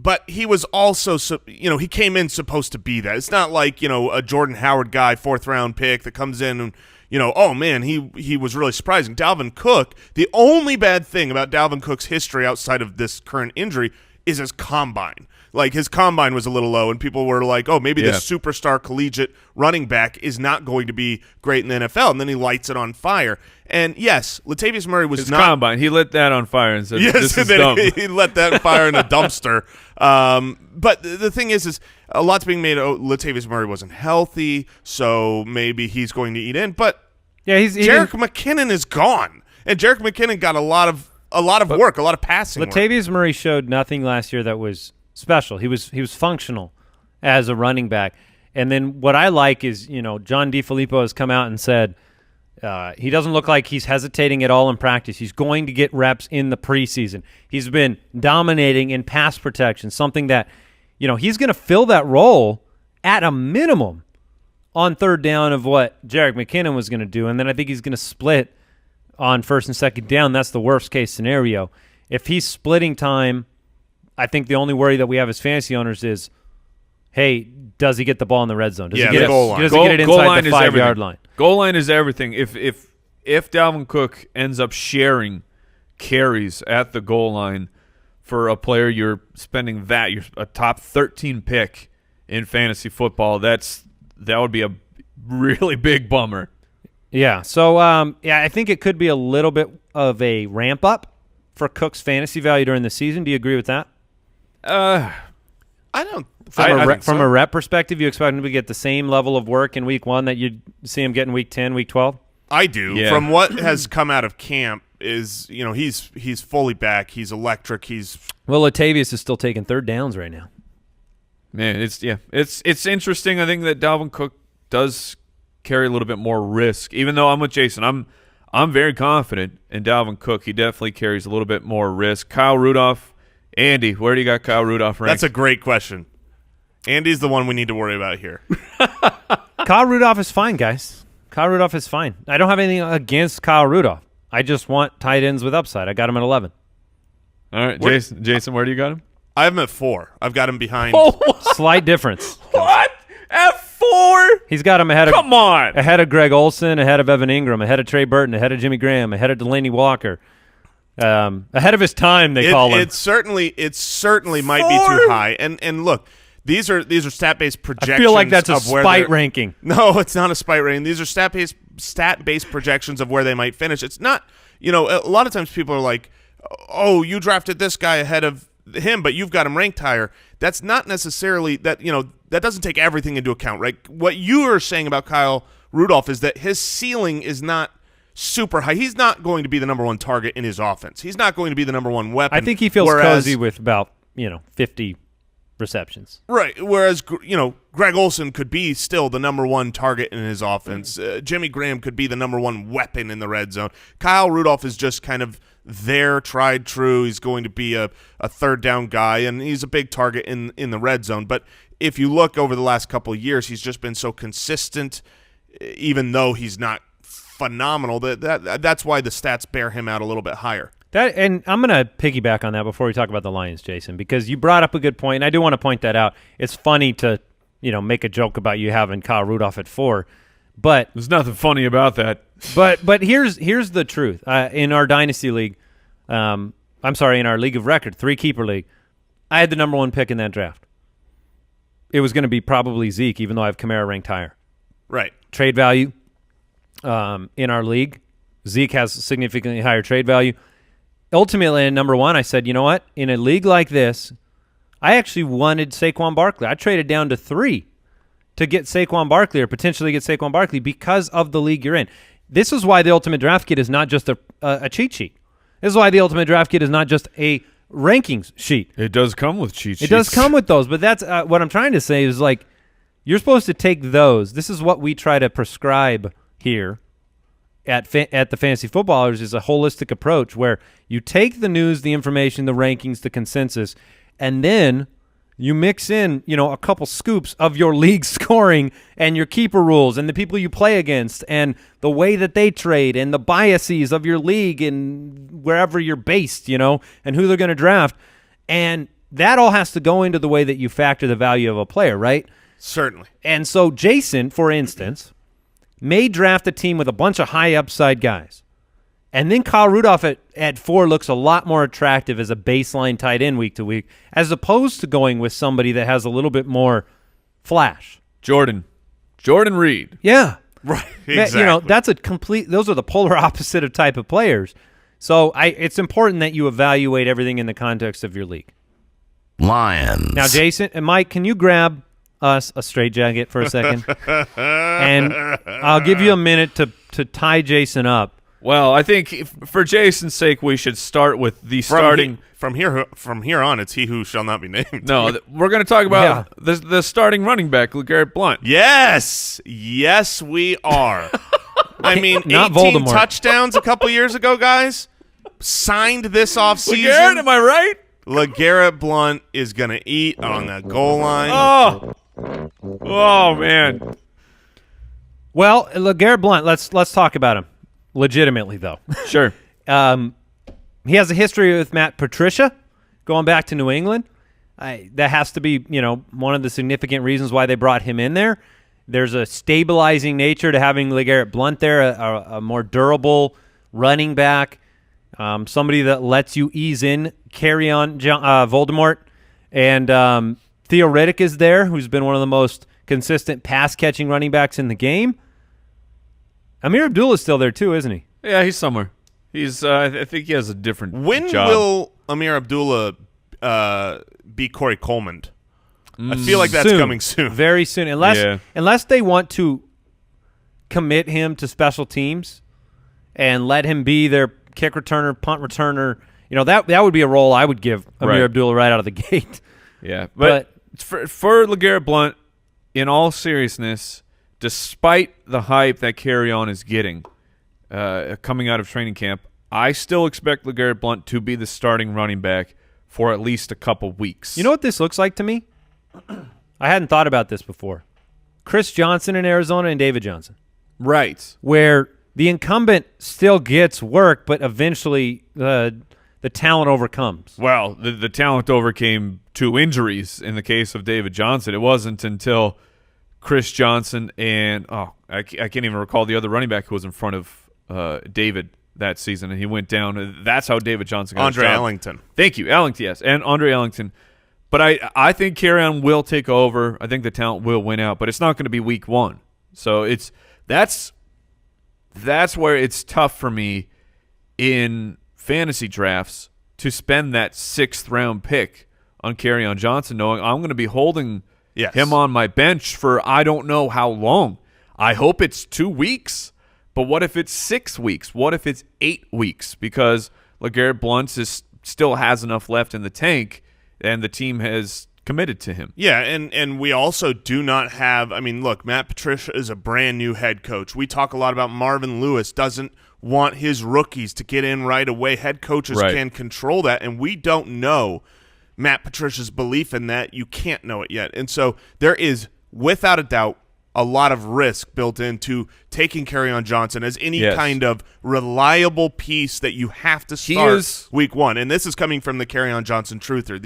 But he was also, he came in supposed to be that. It's not like, a Jordan Howard guy, 4th-round pick that comes in and, oh, man, he was really surprising. Dalvin Cook, the only bad thing about Dalvin Cook's history outside of this current injury is his combine. Like, his combine was a little low, and people were like, oh, maybe this superstar collegiate running back is not going to be great in the NFL, and then he lights it on fire. And, yes, Latavius Murray was his not – combine, he lit that on fire and said, yes, this is dumb. He let that fire in a dumpster. But the thing is a lot's being made – Latavius Murray wasn't healthy, so maybe he's going to eat in. But Yeah, Jerick McKinnon is gone, and Jerick McKinnon got a lot of work, a lot of passing work. Latavius Murray showed nothing last year that was special. He was functional as a running back. And then what I like is, John DeFilippo has come out and said he doesn't look like he's hesitating at all in practice. He's going to get reps in the preseason. He's been dominating in pass protection, something that, he's going to fill that role at a minimum on third down of what Jerick McKinnon was going to do. And then I think he's going to split on first and second down. That's the worst case scenario. If he's splitting time, I think the only worry that we have as fantasy owners is, hey, does he get the ball in the red zone? Does he get goal line. Does he get it inside the 5-yard line? Goal line is everything. If Dalvin Cook ends up sharing carries at the goal line for a player you're spending you're a top 13 pick in fantasy football, that would be a really big bummer. Yeah. So, I think it could be a little bit of a ramp up for Cook's fantasy value during the season. Do you agree with that? I don't. From a rep perspective, you expect him to get the same level of work in week 1 that you'd see him get in week 10, week 12? I do. Yeah. From what has come out of camp is, he's fully back. He's electric. Well, Latavius is still taking third downs right now. Man, it's interesting. I think that Dalvin Cook does carry a little bit more risk. Even though I'm with Jason, I'm very confident in Dalvin Cook. He definitely carries a little bit more risk. Kyle Rudolph, Andy, where do you got Kyle Rudolph ranked? That's a great question. Andy's the one we need to worry about here. Kyle Rudolph is fine, guys. Kyle Rudolph is fine. I don't have anything against Kyle Rudolph. I just want tight ends with upside. I got him at 11. All right, Jason, where do you got him? I have him at 4. I've got him behind. Slight difference. What? At 4? He's got him ahead of Greg Olsen, ahead of Evan Ingram, ahead of Trey Burton, ahead of Jimmy Graham, ahead of Delaney Walker. Ahead of his time, they call him. It certainly might be too high. And look, these are stat-based projections. I feel like that's a spite ranking. No, it's not a spite ranking. These are stat-based projections of where they might finish. It's not, a lot of times people are like, oh, you drafted this guy ahead of him, but you've got him ranked higher. That's not necessarily that, that doesn't take everything into account, right? What you are saying about Kyle Rudolph is that his ceiling is not super high. He's not going to be the number one target in his offense. He's not going to be the number one weapon. I think he feels cozy with about, 50 receptions. Right. Whereas, Greg Olsen could be still the number one target in his offense. Jimmy Graham could be the number one weapon in the red zone. Kyle Rudolph is just kind of there, tried true. He's going to be a third down guy, and he's a big target in the red zone. But if you look over the last couple of years, he's just been so consistent, even though he's not phenomenal. That's why the stats bear him out a little bit higher. And I'm going to piggyback on that before we talk about the Lions, Jason, because you brought up a good point, and I do want to point that out. It's funny to, make a joke about you having Kyle Rudolph at 4, but there's nothing funny about that. But here's the truth. In our dynasty league, in our league of record, 3-keeper league, I had the number 1 pick in that draft. It was going to be probably Zeke, even though I have Kamara ranked higher. Right. Trade value in our league, Zeke has significantly higher trade value. Ultimately, at number 1, I said, you know what? In a league like this, I actually wanted Saquon Barkley. I traded down to 3 to get Saquon Barkley or potentially get Saquon Barkley because of the league you're in. This is why the Ultimate Draft Kit is not just a cheat sheet. This is why the Ultimate Draft Kit is not just a rankings sheet. It does come with cheat sheets. It does come with those, but that's what I'm trying to say is like you're supposed to take those. This is what we try to prescribe here at the Fantasy Footballers is a holistic approach where you take the news, the information, the rankings, the consensus, and then you mix in, a couple scoops of your league scoring and your keeper rules and the people you play against and the way that they trade and the biases of your league and wherever you're based, and who they're going to draft. And that all has to go into the way that you factor the value of a player, right? Certainly. And so Jason, for instance, may draft a team with a bunch of high upside guys. And then Kyle Rudolph at 4 looks a lot more attractive as a baseline tight end week to week, as opposed to going with somebody that has a little bit more flash. Jordan Reed. Yeah. Right. Exactly. That's those are the polar opposite of type of players. So it's important that you evaluate everything in the context of your league. Lions. Now, Jason and Mike, can you grab us a straitjacket for a second? And I'll give you a minute to to tie Jason up. Well, I think for Jason's sake, we should start with the starting. From here on, it's he who shall not be named. No, we're going to talk about the starting running back, LeGarrette Blount. Yes, we are. I mean, Not 18 Voldemort. touchdowns a couple years ago, guys. Signed this offseason. LeGarrette, am I right? LeGarrette Blount is going to eat on that goal line. Oh, man. Well, LeGarrette Blount, let's talk about him legitimately, though. Sure. He has a history with Matt Patricia going back to New England. That has to be, one of the significant reasons why they brought him in there. There's a stabilizing nature to having LeGarrette Blount there, a more durable running back, somebody that lets you ease in, carry on Voldemort. And Theo Riddick is there, who's been one of the most consistent pass-catching running backs in the game. Amir Abdullah's still there too, isn't he? Yeah, he's somewhere. He's. I think he has a different When job. will Amir Abdullah be Corey Coleman? I feel like that's coming soon. Very soon. Unless they want to commit him to special teams and let him be their kick returner, punt returner, that would be a role I would give Amir Abdullah right out of the gate. Yeah, but for LeGarrette Blount, in all seriousness, despite the hype that Carry-On is getting coming out of training camp, I still expect LeGarrette Blount to be the starting running back for at least a couple weeks. You know what this looks like to me? I hadn't thought about this before. Chris Johnson in Arizona and David Johnson. Right. Where the incumbent still gets work, but eventually the talent overcomes. Well, the talent overcame 2 injuries in the case of David Johnson. It wasn't until Chris Johnson and I can't even recall the other running back who was in front of David that season, and he went down. That's how David Johnson got Andre his job. Ellington. Thank you, Ellington, yes, and Andre Ellington. But I think Carry-On will take over. I think the talent will win out, but it's not going to be week 1. So that's where it's tough for me in fantasy drafts to spend that 6th round pick on Carry-On Johnson, knowing I'm going to be holding him on my bench for I don't know how long. I hope it's 2 weeks, but what if it's 6 weeks? What if it's 8 weeks? Because LeGarrette Blount still has enough left in the tank, and the team has committed to him. Yeah, and we also do not have – I mean, look, Matt Patricia is a brand-new head coach. We talk a lot about Marvin Lewis doesn't want his rookies to get in right away. Head coaches can control that, and we don't know Matt Patricia's belief in that. You can't know it yet. And so there is, without a doubt, a lot of risk built into taking Carry-On Johnson as any kind of reliable piece that you have to start week 1. And this is coming from the Carry-On Johnson truther.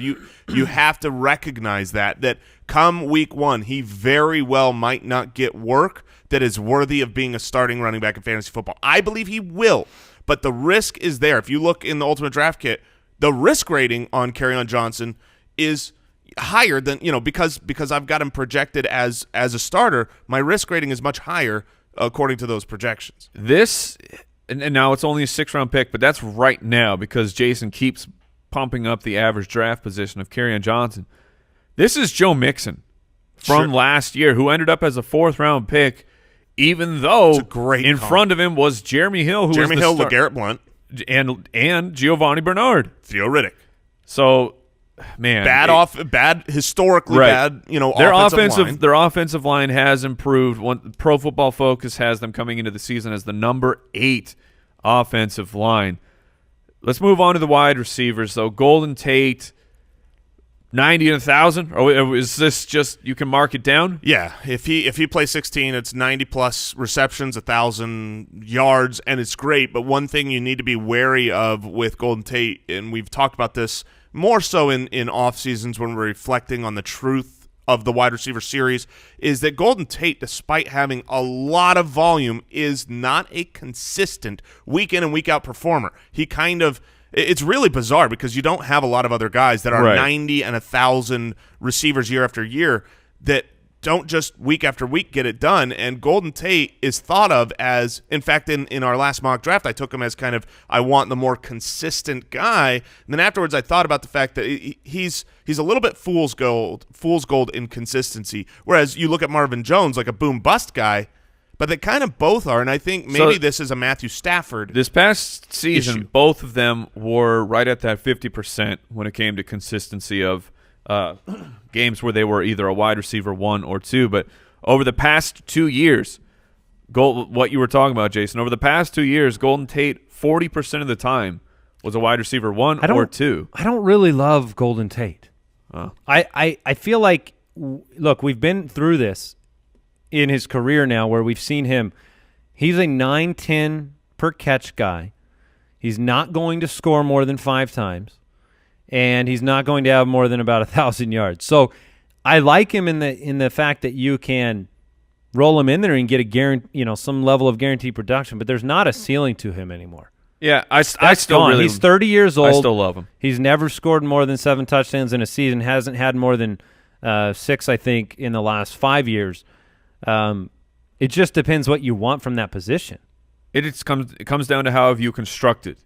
You have to recognize that come week 1, he very well might not get work that is worthy of being a starting running back in fantasy football. I believe he will, but the risk is there. If you look in the Ultimate Draft Kit, the risk rating on Carry-On Johnson is higher than, because I've got him projected as a starter, my risk rating is much higher according to those projections. This, and now it's only a 6th round pick, but that's right now because Jason keeps pumping up the average draft position of Carry-On Johnson. This is Joe Mixon from last year, who ended up as a 4th round pick, even though in front of him was Jeremy Hill, LeGarrette Blount, and Giovanni Bernard, Theo Riddick. So, man, historically bad. Their offensive line has improved. Pro Football Focus has them coming into the season as the number 8 offensive line. Let's move on to the wide receivers, though. Golden Tate, 90 and 1,000. Or is this just you can mark it down? Yeah, if he plays 16, it's 90 plus receptions, 1,000 yards, and it's great. But one thing you need to be wary of with Golden Tate, and we've talked about this more so in off seasons when we're reflecting on the truth of the wide receiver series, is that Golden Tate, despite having a lot of volume, is not a consistent week in and week out performer. It's really bizarre because you don't have a lot of other guys that are 90 and 1,000 receivers year after year that don't just week after week get it done. And Golden Tate is thought of as, in fact, in our last mock draft, I took him as kind of, I want the more consistent guy. And then afterwards, I thought about the fact that he's a little bit fool's gold in consistency. Whereas you look at Marvin Jones, like a boom bust guy, but they kind of both are, and I think maybe this is a Matthew Stafford. This past season, issue. both of them were right at that 50% when it came to consistency of games where they were either a wide receiver 1 or 2. But over the past 2 years, what you were talking about, Jason, over the past 2 years, Golden Tate 40% of the time was a wide receiver 1 or 2. I don't really love Golden Tate. I feel like, look, we've been through this in his career now where we've seen him. He's a 9-10 per catch guy. He's not going to score more than 5 times, and he's not going to have more than about 1,000 yards. So I like him in the fact that you can roll him in there and get some level of guaranteed production, but there's not a ceiling to him anymore. Yeah, I still gone. really. He's 30 years old. I still love him. He's never scored more than 7 touchdowns in a season. Hasn't had more than 6, I think, in the last 5 years. It just depends what you want from that position. It comes down to how have you constructed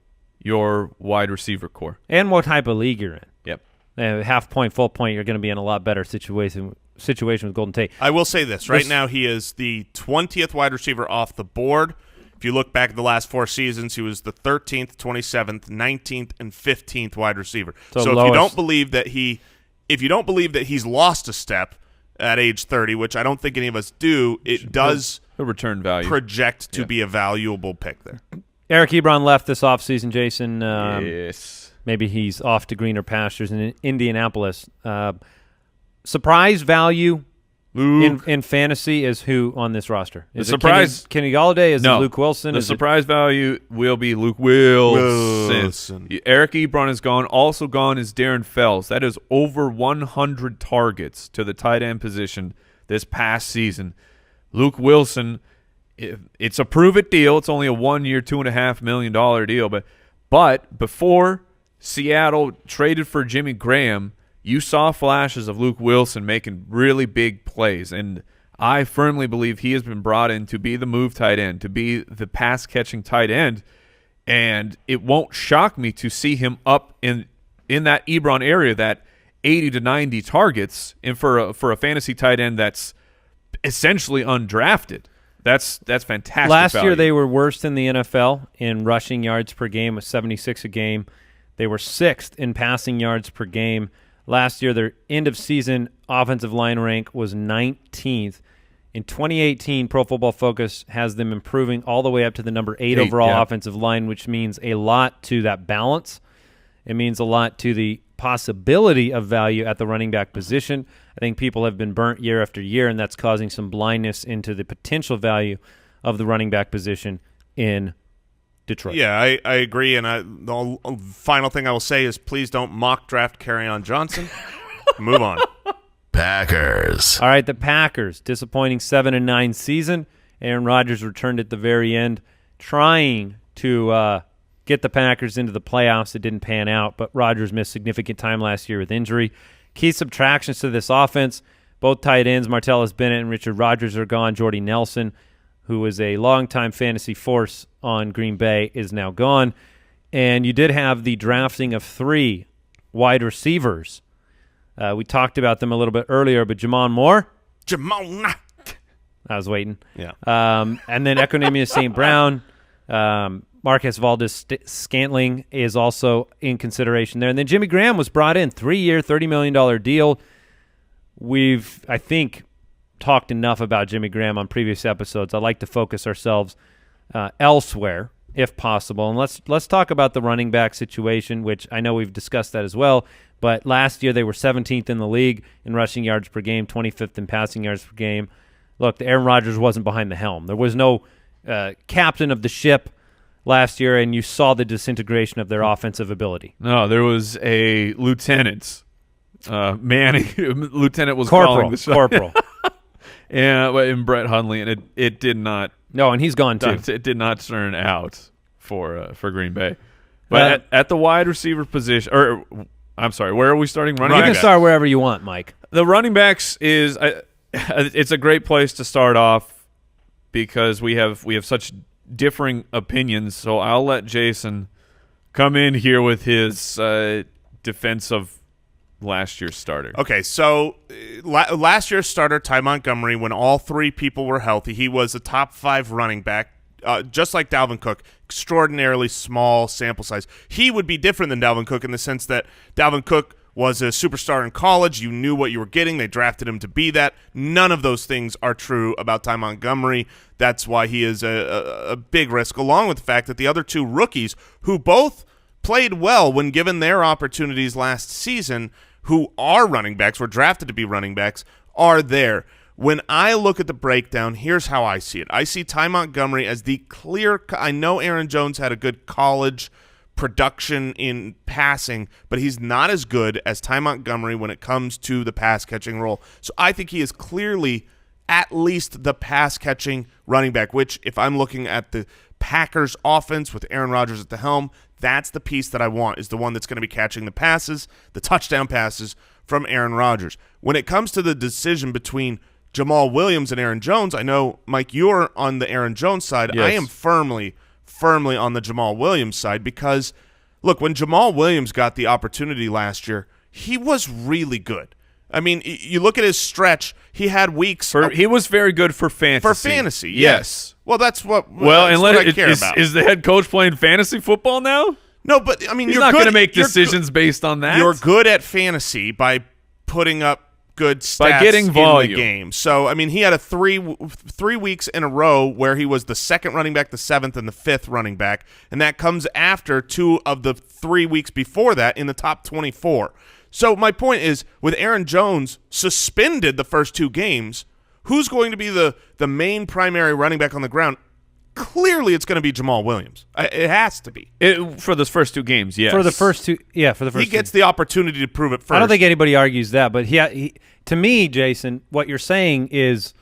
your wide receiver core And what type of league you're in. Yep. Half point, full point, you're going to be in a lot better situation with Golden Tate. I will say this. Right now he is the 20th wide receiver off the board. If you look back at the last 4 seasons, he was the 13th, 27th, 19th, and 15th wide receiver. So if you don't believe that he's lost a step at age 30, which I don't think any of us do, it does return value project to be a valuable pick there. Eric Ebron left this offseason, Jason. Yes. Maybe he's off to greener pastures in Indianapolis. Surprise value in fantasy is who on this roster? Is it Kenny Golladay? Is it Luke Wilson? The surprise value will be Luke Wilson. Eric Ebron is gone. Also gone is Darren Fells. That is over 100 targets to the tight end position this past season. Luke Wilson, it's a prove-it deal. It's only a 1-year, $2.5 million deal. But before Seattle traded for Jimmy Graham, you saw flashes of Luke Wilson making really big plays, and I firmly believe he has been brought in to be the move tight end, to be the pass-catching tight end, and it won't shock me to see him up in that Ebron area, that 80 to 90 targets, and for a fantasy tight end that's essentially undrafted. That's fantastic. Last value. year they were worst in the NFL in rushing yards per game with 76 a game. They were 6th in passing yards per game. Last year, their end-of-season offensive line rank was 19th. In 2018, Pro Football Focus has them improving all the way up to the number 8 overall offensive line, which means a lot to that balance. It means a lot to the possibility of value at the running back position. I think people have been burnt year after year, and that's causing some blindness into the potential value of the running back position in Detroit. Yeah, I agree, and the final thing I will say is please don't mock draft Kerryon Johnson. Move on. Packers. All right, the Packers, disappointing 7-9 season. Aaron Rodgers returned at the very end, trying to get the Packers into the playoffs. It didn't pan out, but Rodgers missed significant time last year with injury. Key subtractions to this offense, both tight ends, Martellus Bennett and Richard Rodgers are gone. Jordy Nelson, who was a longtime fantasy force on Green Bay, is now gone. And you did have the drafting of 3 wide receivers. We talked about them a little bit earlier, but Jamon Moore. I was waiting. Yeah. And then Equanimeous St. Brown. Marquez Valdes-Scantling is also in consideration there. And then Jimmy Graham was brought in, 3-year, $30 million deal. We've, I think, talked enough about Jimmy Graham on previous episodes. I'd like to focus ourselves elsewhere, if possible. And let's talk about the running back situation, which I know we've discussed that as well. But last year they were 17th in the league in rushing yards per game, 25th in passing yards per game. Look, Aaron Rodgers wasn't behind the helm. There was no captain of the ship last year, and you saw the disintegration of their offensive ability. No, there was a lieutenant. Manning, lieutenant was calling the shot. Corporal. And Brett Hundley, and it did not. No, and he's gone too. It did not turn out for Green Bay. But at the wide receiver position, or I'm sorry, where are we starting? Running You back? can start wherever you want, Mike. The running backs is it's a great place to start off because we have such differing opinions. So I'll let Jason come in here with his defense of last year's starter. Okay, so last year's starter, Ty Montgomery, when all three people were healthy, he was a top 5 running back, just like Dalvin Cook, extraordinarily small sample size. He would be different than Dalvin Cook in the sense that Dalvin Cook was a superstar in college. You knew what you were getting. They drafted him to be that. None of those things are true about Ty Montgomery. That's why he is a big risk, along with the fact that the other 2 rookies, who both played well when given their opportunities last season, who are running backs, were drafted to be running backs, are there. When I look at the breakdown, here's how I see it. I see Ty Montgomery as the clear – I know Aaron Jones had a good college production in passing, but he's not as good as Ty Montgomery when it comes to the pass-catching role. So I think he is clearly at least the pass-catching running back, which if I'm looking at the Packers offense with Aaron Rodgers at the helm, that's the piece that I want, is the one that's going to be catching the passes, the touchdown passes from Aaron Rodgers. When it comes to the decision between Jamal Williams and Aaron Jones, I know, Mike, you're on the Aaron Jones side. Yes. I am firmly on the Jamal Williams side because, look, when Jamal Williams got the opportunity last year, he was really good. I mean, you look at his stretch, he had weeks. He was very good for fantasy. For fantasy, yes. Well, that's what, what I care about. Is the head coach playing fantasy football now? No, but, I mean, He's you're not good, going to make decisions based on that. You're good at fantasy by putting up good stats by getting volume in the game. So, I mean, he had a three weeks in a row where he was the 2nd running back, the 7th, and the 5th running back, and that comes after 2 of the 3 weeks before that in the top 24. So my point is, with Aaron Jones suspended the first 2 games, who's going to be the main primary running back on the ground? Clearly, it's going to be Jamal Williams. It has to be. For those first 2 games, yes. For the first 2, yeah, for the first He gets the opportunity to prove it first. I don't think anybody argues that, but he to me, Jason, what you're saying is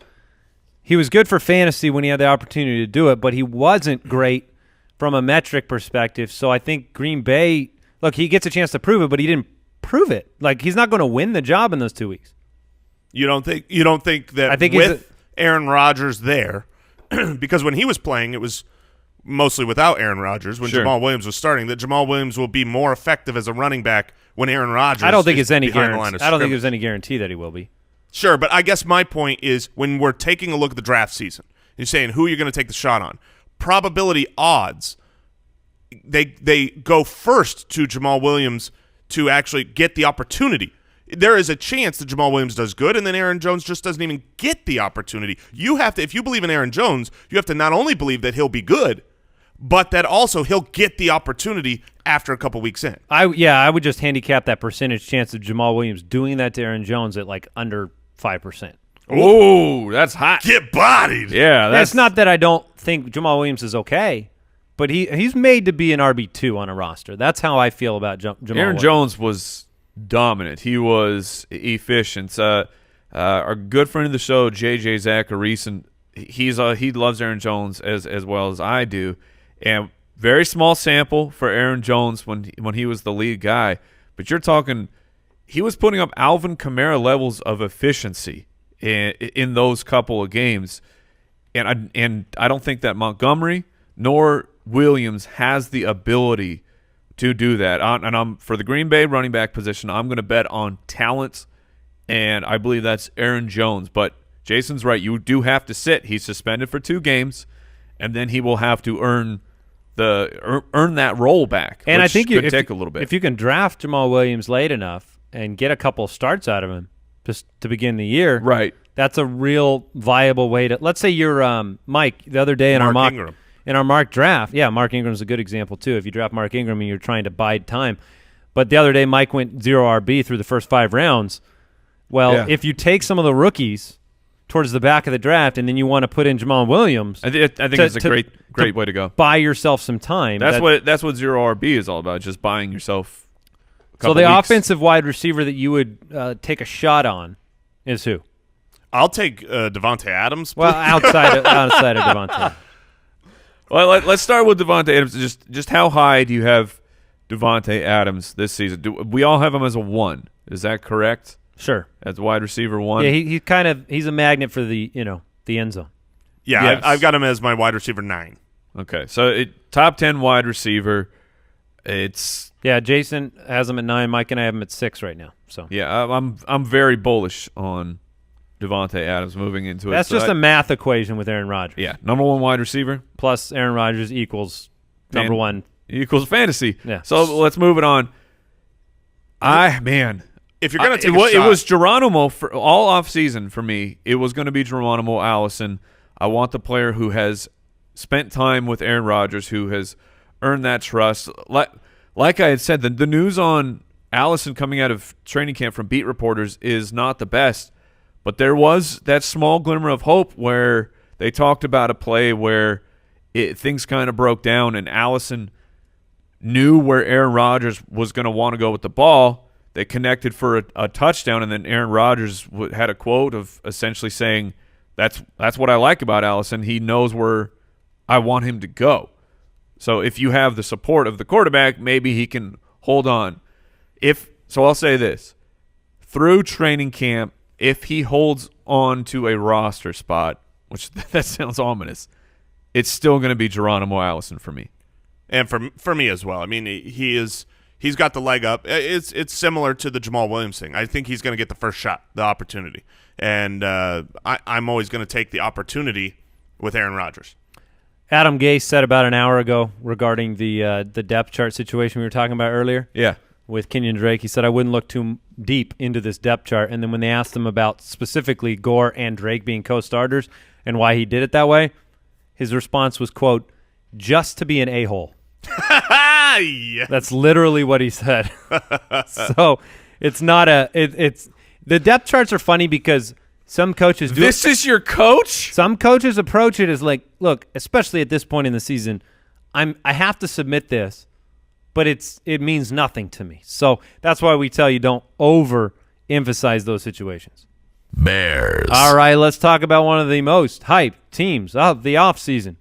he was good for fantasy when he had the opportunity to do it, but he wasn't great from a metric perspective. So I think Green Bay, look, he gets a chance to prove it, but he didn't prove it. Like, he's not going to win the job in those 2 weeks. You don't think that I think with Aaron Rodgers there, because when he was playing, it was mostly without Aaron Rodgers. When Jamal Williams was starting, that Jamal Williams will be more effective as a running back when Aaron Rodgers. I don't think it's any guarantee. guarantee. I don't think there's any guarantee that he will be. Sure, but I guess my point is when we're taking a look at the draft season, you're saying who you're going to take the shot on. Probability odds, they go first to Jamal Williams to actually get the opportunity. There is a chance that Jamal Williams does good, and then Aaron Jones just doesn't even get the opportunity. You have to, if you believe in Aaron Jones, you have to not only believe that he'll be good, but that also he'll get the opportunity after a couple weeks in. I would just handicap that percentage chance of Jamal Williams doing that to Aaron Jones at like under 5%. Oh, that's hot. Get bodied. Yeah, That's not that I don't think Jamal Williams is okay, but he's made to be an RB2 on a roster. That's how I feel about Jamal Aaron Williams. Jones was dominant. He was efficient. Our good friend of the show, JJ Zacharyson, he loves Aaron Jones as well as I do, and very small sample for Aaron Jones when he was the lead guy. But you're talking, he was putting up Alvin Kamara levels of efficiency in those couple of games, and I don't think that Montgomery nor Williams has the ability to do that. And I'm for the Green Bay running back position, I'm going to bet on talent, and I believe that's Aaron Jones. But Jason's right. You do have to sit. He's suspended for 2 games, and then he will have to earn that role back. And which I think could take a little bit. If you can draft Jamal Williams late enough and get a couple starts out of him just to begin the year, right? That's a real viable way to. Let's say you're Mike the other day in Mark our mock Ingram. In our mock draft. Yeah, Mark Ingram's a good example too. If you draft Mark Ingram and you're trying to bide time, but the other day Mike went 0 RB through the first 5 rounds. Well, if you take some of the rookies towards the back of the draft and then you want to put in Jamal Williams, I think it's a great way to go. Buy yourself some time. That's what 0 RB is all about. Just buying yourself. So the offensive wide receiver that you would take a shot on is who? I'll take Devontae Adams. Please. Well, outside of Devontae. Well, let's start with Devontae Adams. Just how high do you have Devontae Adams this season? Do we all have him as a 1? Is that correct? Sure. As wide receiver 1? Yeah, he's a magnet for the end zone. Yeah, yes. I've got him as my wide receiver 9. Okay, so top 10 wide receiver. Yeah, Jason has him at 9. Mike and I have him at 6 right now. So yeah, I'm very bullish on Devontae Adams moving into it. That's just a math equation with Aaron Rodgers. Yeah, number 1 wide receiver plus Aaron Rodgers equals number 1 equals fantasy. Yeah. So let's move it on. If you're going to take a shot. It was Geronimo for all offseason for me. It was going to be Geronimo Allison. I want the player who has spent time with Aaron Rodgers, who has earned that trust. Like I had said, the news on Allison coming out of training camp from beat reporters is not the best, but there was that small glimmer of hope where they talked about a play where things kind of broke down and Allison knew where Aaron Rodgers was going to want to go with the ball. They connected for a touchdown, and then Aaron Rodgers had a quote of essentially saying, that's what I like about Allison. He knows where I want him to go. So if you have the support of the quarterback, maybe he can hold on. So I'll say this. Through training camp, if he holds on to a roster spot, which that sounds ominous, it's still going to be Geronimo Allison for me. And for me as well. I mean, he's got the leg up. It's similar to the Jamal Williams thing. I think he's going to get the first shot, the opportunity. And I'm always going to take the opportunity with Aaron Rodgers. Adam Gase said about an hour ago regarding the depth chart situation we were talking about earlier. Yeah. With Kenyon Drake, he said, I wouldn't look too deep into this depth chart. And then when they asked him about specifically Gore and Drake being co-starters and why he did it that way, his response was, quote, just to be an a-hole. Yes. That's literally what he said. So it's not it's the depth charts are funny because some coaches do This is your coach? Some coaches approach it as like, look, especially at this point in the season, I have to submit this, but it means nothing to me. So that's why we tell you don't overemphasize those situations. Bears. All right, let's talk about one of the most hyped teams of the offseason.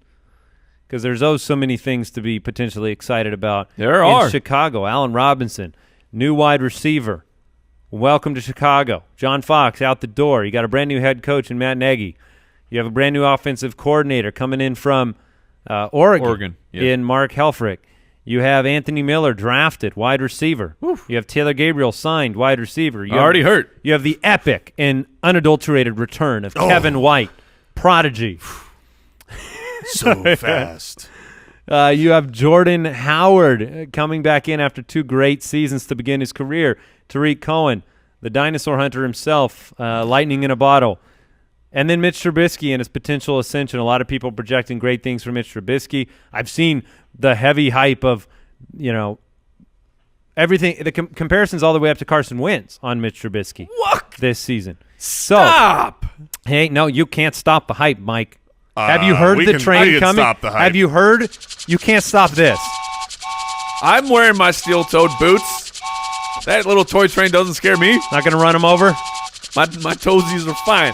Because there's so many things to be potentially excited about. There are. In Chicago, Allen Robinson, new wide receiver. Welcome to Chicago. John Fox out the door. You got a brand new head coach in Matt Nagy. You have a brand new offensive coordinator coming in from Oregon in Mark Helfrich. You have Anthony Miller drafted, wide receiver. Oof. You have Taylor Gabriel signed, wide receiver. You already hurt. You have the epic and unadulterated return of Kevin White, prodigy. So fast. You have Jordan Howard coming back in after 2 great seasons to begin his career. Tariq Cohen, the dinosaur hunter himself, lightning in a bottle. And then Mitch Trubisky and his potential ascension. A lot of people projecting great things for Mitch Trubisky. I've seen the heavy hype of, everything. The comparisons all the way up to Carson Wentz on Mitch Trubisky this season. Stop. Hey, no, you can't stop the hype, Mike. Have you heard the train coming? Stop the hype. Have you heard? You can't stop this. I'm wearing my steel-toed boots. That little toy train doesn't scare me. Not going to run him over? My toesies are fine.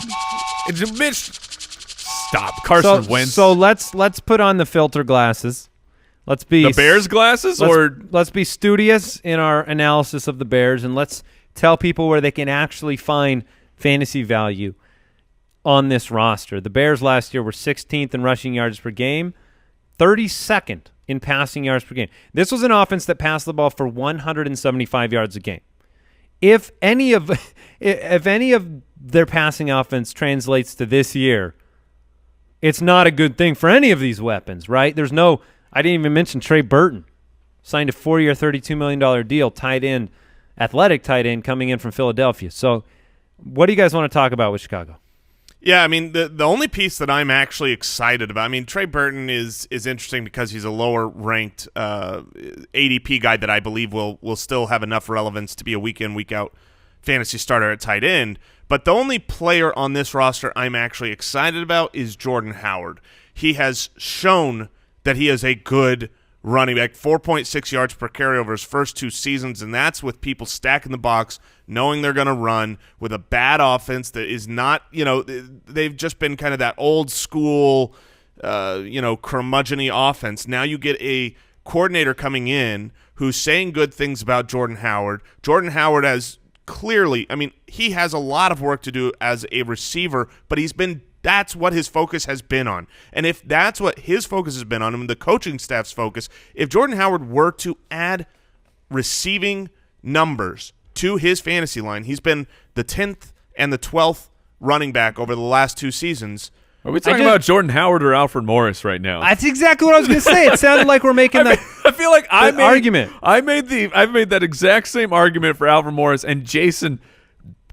It's Mitch. Stop. Carson Wentz. So let's put on the filter glasses. Let's be the Bears glasses, let's be studious in our analysis of the Bears, and let's tell people where they can actually find fantasy value on this roster. The Bears last year were 16th in rushing yards per game, 32nd in passing yards per game. This was an offense that passed the ball for 175 yards a game. If any of their passing offense translates to this year, it's not a good thing for any of these weapons, right? I didn't even mention Trey Burton, signed a 4-year, $32 million deal, athletic tight end coming in from Philadelphia. So what do you guys want to talk about with Chicago? Yeah, I mean, the only piece that I'm actually excited about, I mean, Trey Burton is interesting because he's a lower-ranked ADP guy that I believe will still have enough relevance to be a week-in, week-out fantasy starter at tight end. But the only player on this roster I'm actually excited about is Jordan Howard. He has shown that he is a good running back, 4.6 yards per carry over his first 2 seasons, and that's with people stacking the box, knowing they're going to run with a bad offense that is not, they've just been kind of that old school, curmudgeon-y offense. Now you get a coordinator coming in who's saying good things about Jordan Howard. Jordan Howard has clearly, I mean, he has a lot of work to do as a receiver, but he's been That's what his focus has been on. And if that's what his focus has been on, and the coaching staff's focus, if Jordan Howard were to add receiving numbers to his fantasy line, he's been the 10th and the 12th running back over the last 2 seasons. Are we talking about Jordan Howard or Alfred Morris right now? That's exactly what I was going to say. It sounded like we're making I feel like I made argument. I've made that exact same argument for Alfred Morris, and Jason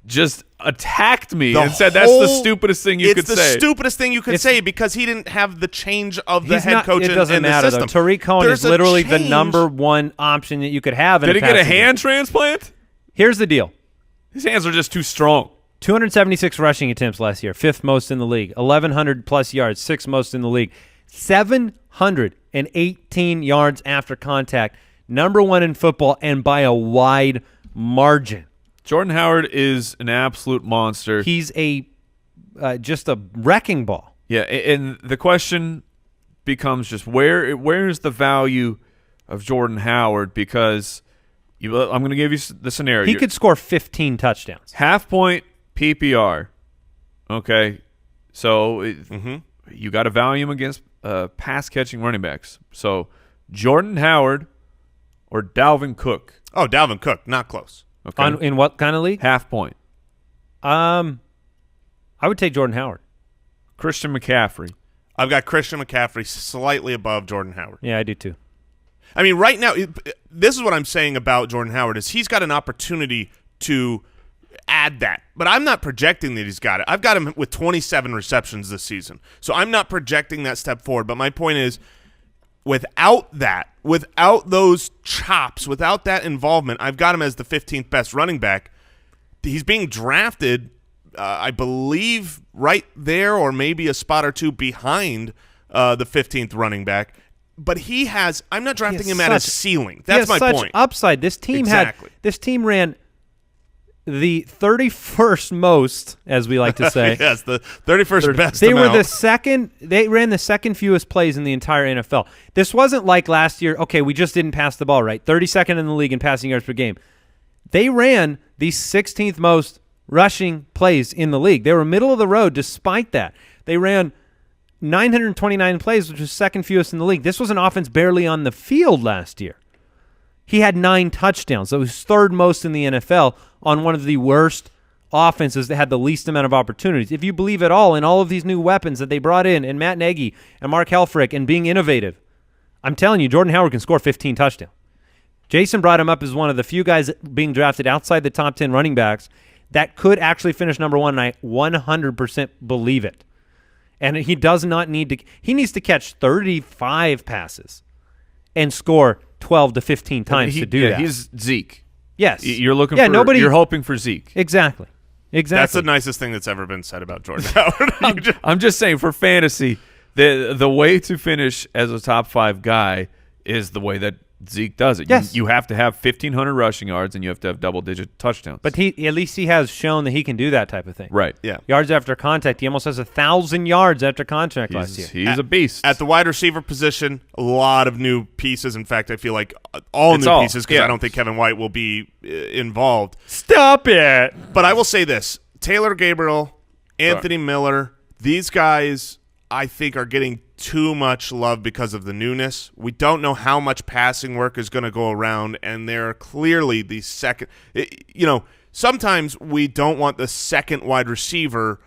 just attacked me and said that's the stupidest thing you could say. It's the stupidest thing you could say because he didn't have the change of the head coach it doesn't in matter, the system. though. Tariq Cohen is literally the number one option that you could have. Did he get a hand transplant? Here's the deal. His hands are just too strong. 276 rushing attempts last year, 5th most in the league. 1,100-plus yards, 6th most in the league. 718 yards after contact, number 1 in football, and by a wide margin. Jordan Howard is an absolute monster. He's just a wrecking ball. Yeah, and the question becomes just where is the value of Jordan Howard? Because I'm going to give you the scenario. He could score 15 touchdowns. Half point PPR. Okay, so you got to value him against pass catching running backs. So Jordan Howard or Dalvin Cook. Oh, Dalvin Cook, not close. Okay. In what kind of league? Half point. I would take Jordan Howard. Christian McCaffrey. I've got Christian McCaffrey slightly above Jordan Howard. Yeah, I do too. I mean, right now, this is what I'm saying about Jordan Howard is he's got an opportunity to add that. But I'm not projecting that he's got it. I've got him with 27 receptions this season. So I'm not projecting that step forward. But my point is, without that, without those chops, without that involvement, I've got him as the 15th best running back. He's being drafted, I believe, right there or maybe a spot or two behind the 15th running back. But he has – I'm not drafting him at his ceiling. That's my point. Upside. This team ran the 31st most, as we like to say. Yes, the 31st best They amount. were the second – they ran the second fewest plays in the entire NFL. This wasn't like last year, okay, we just didn't pass the ball right. 32nd in the league in passing yards per game. They ran the 16th most rushing plays in the league. They were middle of the road despite that. They ran 929 plays, which was second fewest in the league. This was an offense barely on the field last year. He had 9 touchdowns. So it was third most in the NFL on one of the worst offenses that had the least amount of opportunities. If you believe at all in all of these new weapons that they brought in, and Matt Nagy and Mark Helfrich and being innovative, I'm telling you, Jordan Howard can score 15 touchdowns. Jason brought him up as one of the few guys being drafted outside the top 10 running backs that could actually finish number 1, and I 100% believe it. And he does not need to – he needs to catch 35 passes and score 12 to 15 times to do that. He's Zeke. Yes. You're looking for – you're hoping for Zeke. Exactly. That's the nicest thing that's ever been said about Jordan Howard. I'm just saying, for fantasy, the way to finish as a top 5 guy is the way that Zeke does it. Yes. You have to have 1,500 rushing yards, and you have to have double-digit touchdowns. But at least he has shown that he can do that type of thing. Right. Yeah. Yards after contact. He almost has 1,000 yards after contact last year. He's a beast. At the wide receiver position, a lot of new pieces. In fact, I feel like all new pieces because I don't think Kevin White will be involved. Stop it. But I will say this. Taylor Gabriel, Anthony Miller, these guys I think are getting too much love because of the newness. We don't know how much passing work is going to go around, and they're clearly the second. Sometimes we don't want the second wide receiver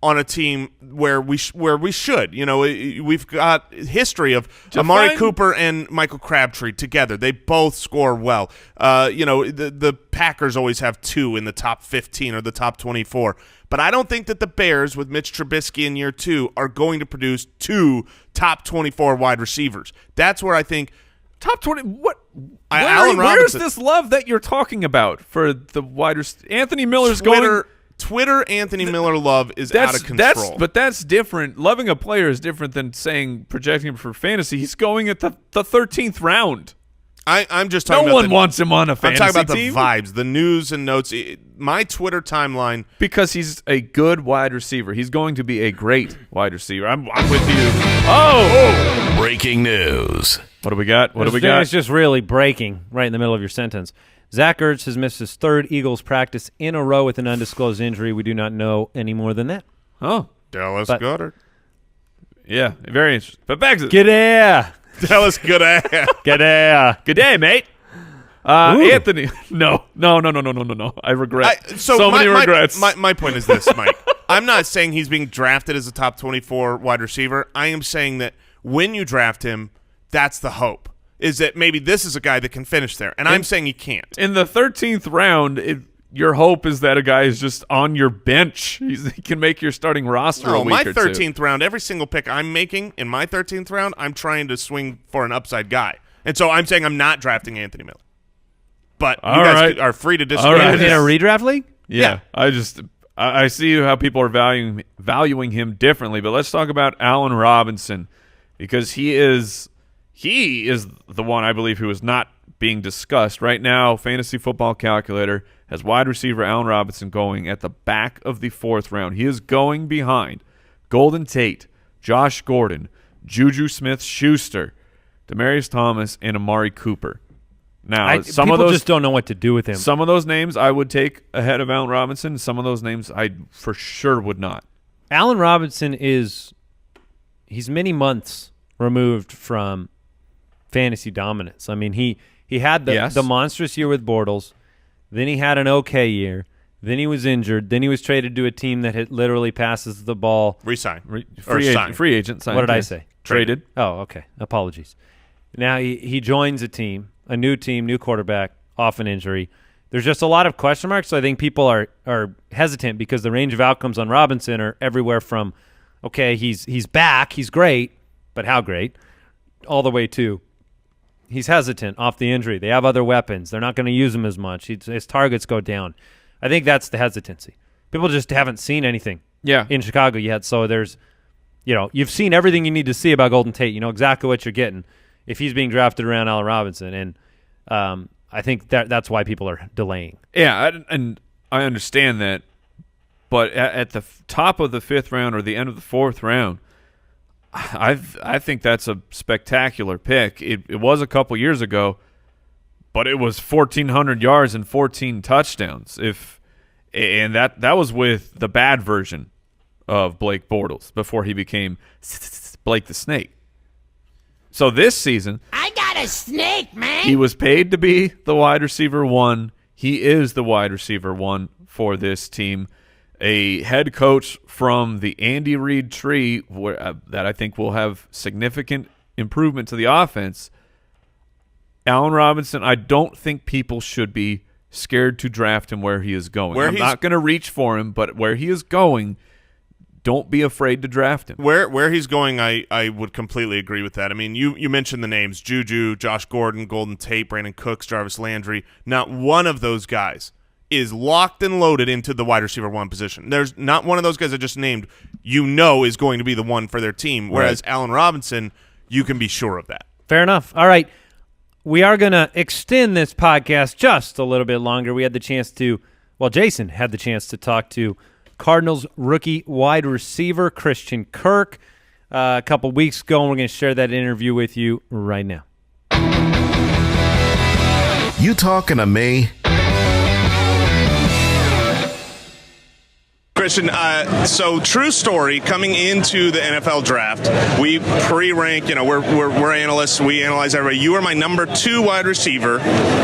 on a team where we should. We've got history of Amari Cooper and Michael Crabtree together. They both score well. The Packers always have 2 in the top 15 or the top 24. But I don't think that the Bears, with Mitch Trubisky in year 2, are going to produce 2 top 24 wide receivers. That's where I think top 20. What? Where's this love that you're talking about for the wide receiver? Anthony Miller's going. Twitter Anthony Miller love is out of control. But that's different. Loving a player is different than saying projecting him for fantasy. He's going at the 13th round. I'm just talking about no one wants him on a fantasy team. I'm talking about the vibes, the news and notes. My Twitter timeline. Because he's a good wide receiver. He's going to be a great wide receiver. I'm with you. Oh! Breaking news. What do we got? It's just really breaking right in the middle of your sentence. Zach Ertz has missed his 3rd Eagles practice in a row with an undisclosed injury. We do not know any more than that. Oh. Dallas But- Goedert. Yeah, very interesting. But back to Get there. Dallas Goedert. Get there. good day, mate. Anthony, no. I regret so many regrets. My point is this, Mike. I'm not saying he's being drafted as a top 24 wide receiver. I am saying that when you draft him, that's the hope, is that maybe this is a guy that can finish there. And I'm saying he can't. In the 13th round, your hope is that a guy is just on your bench. He can make your starting roster a week my or 13th round, every single pick I'm making in my 13th round, I'm trying to swing for an upside guy. And so I'm saying I'm not drafting Anthony Miller. But you guys are free to disagree. All right. In a redraft league? Yeah. I see how people are valuing him differently, but let's talk about Allen Robinson, because he is the one I believe who is not being discussed right now. Fantasy Football Calculator has wide receiver Allen Robinson going at the back of the 4th round. He is going behind Golden Tate, Josh Gordon, Juju Smith-Schuster, Demaryius Thomas, and Amari Cooper. Now, some of those just don't know what to do with him. Some of those names I would take ahead of Allen Robinson. Some of those names I for sure would not. Allen Robinson he's many months removed from fantasy dominance. I mean, he had the monstrous year with Bortles, then he had an okay year, then he was injured, then he was traded to a team that literally passes the ball. Free agent. Signed. What did I say? Traded. Oh, okay. Apologies. Now he joins a team, a new team, new quarterback, off an injury. There's just a lot of question marks, so I think people are hesitant because the range of outcomes on Robinson are everywhere from, okay, he's back, he's great, but how great, all the way to he's hesitant off the injury. They have other weapons. They're not going to use him as much. His targets go down. I think that's the hesitancy. People just haven't seen anything in Chicago yet, so there's, you've seen everything you need to see about Golden Tate. You know exactly what you're getting if he's being drafted around Allen Robinson, and I think that's why people are delaying. Yeah, and I understand that, but at the top of the 5th round or the end of the 4th round, I think that's a spectacular pick. It was a couple years ago, but it was 1,400 yards and 14 touchdowns. And that was with the bad version of Blake Bortles before he became Blake the Snake. So this season, I got a snake, man. He was paid to be the wide receiver 1. He is the wide receiver 1 for this team. A head coach from the Andy Reid tree that I think will have significant improvement to the offense. Allen Robinson, I don't think people should be scared to draft him where he is going. I'm not going to reach for him, but where he is going, don't be afraid to draft him. Where he's going, I would completely agree with that. I mean, you mentioned the names, Juju, Josh Gordon, Golden Tate, Brandon Cooks, Jarvis Landry. Not one of those guys is locked and loaded into the wide receiver 1 position. There's not one of those guys I just named is going to be the one for their team, whereas Allen Robinson, you can be sure of that. Fair enough. All right. We are going to extend this podcast just a little bit longer. We had the chance to, Jason had the chance to talk to Cardinals rookie wide receiver Christian Kirk a couple weeks ago, and we're going to share that interview with you right now. You talking to me? Christian, so true story, coming into the NFL draft, we pre-rank, we're analysts, we analyze everybody. You were my number 2 wide receiver.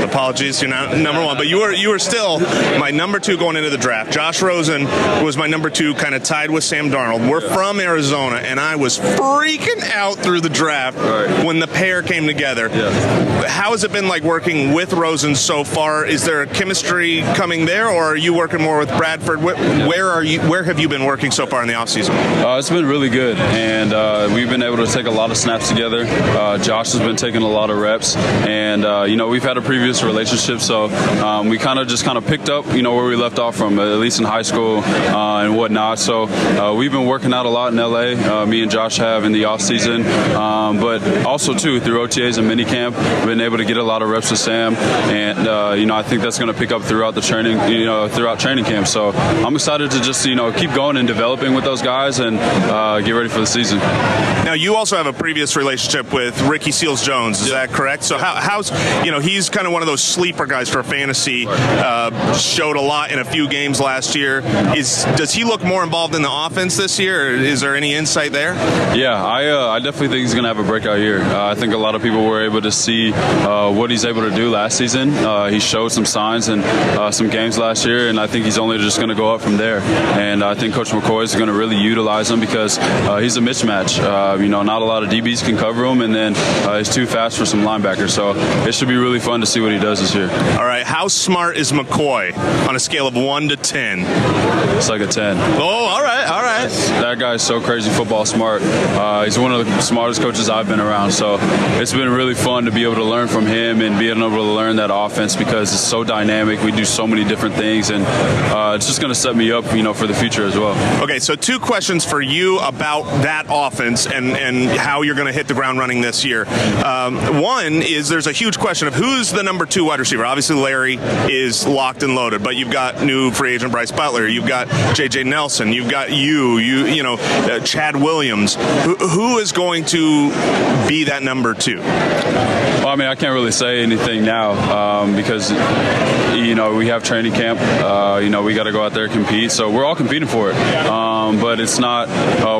Apologies, you're not number 1, but you were still my number 2 going into the draft. Josh Rosen was my number 2, kind of tied with Sam Darnold. We're from Arizona, and I was freaking out through the draft when the pair came together. Yeah. How has it been like working with Rosen so far? Is there a chemistry coming there, or are you working more with Bradford? Where have you been working so far in the offseason? It's been really good, and we've been able to take a lot of snaps together. Josh has been taking a lot of reps, and we've had a previous relationship, so we kind of picked up where we left off from, at least in high school and whatnot. So we've been working out a lot in LA. Me and Josh have in the offseason, but also too through OTAs and minicamp, been able to get a lot of reps with Sam, and I think that's going to pick up throughout the training, throughout training camp. So I'm excited to just just, keep going and developing with those guys and get ready for the season. Now, you also have a previous relationship with Ricky Seals-Jones. Is that correct? So how's he's kind of one of those sleeper guys for fantasy. Showed a lot in a few games last year. Does he look more involved in the offense this year? Or is there any insight there? Yeah, I definitely think he's going to have a breakout year. I think a lot of people were able to see what he's able to do last season. He showed some signs in some games last year, and I think he's only just going to go up from there. And I think Coach McCoy is going to really utilize him because he's a mismatch. Not a lot of DBs can cover him, and then he's too fast for some linebackers. So it should be really fun to see what he does this year. All right, how smart is McCoy on a scale of 1 to 10? It's like a 10. Oh, all right. That guy's so crazy football smart. He's one of the smartest coaches I've been around. So it's been really fun to be able to learn from him and being able to learn that offense because it's so dynamic. We do so many different things, and it's just going to set me up, for the future as well. Okay, so 2 questions for you about that offense and how you're going to hit the ground running this year. One is there's a huge question of who's the number 2 wide receiver. Obviously, Larry is locked and loaded, but you've got new free agent Bryce Butler. You've got J.J. Nelson. You've got Chad Williams. Who is going to be that number 2? Well, I can't really say anything now because, we have training camp. We got to go out there and compete. So we're all competing for it. But it's not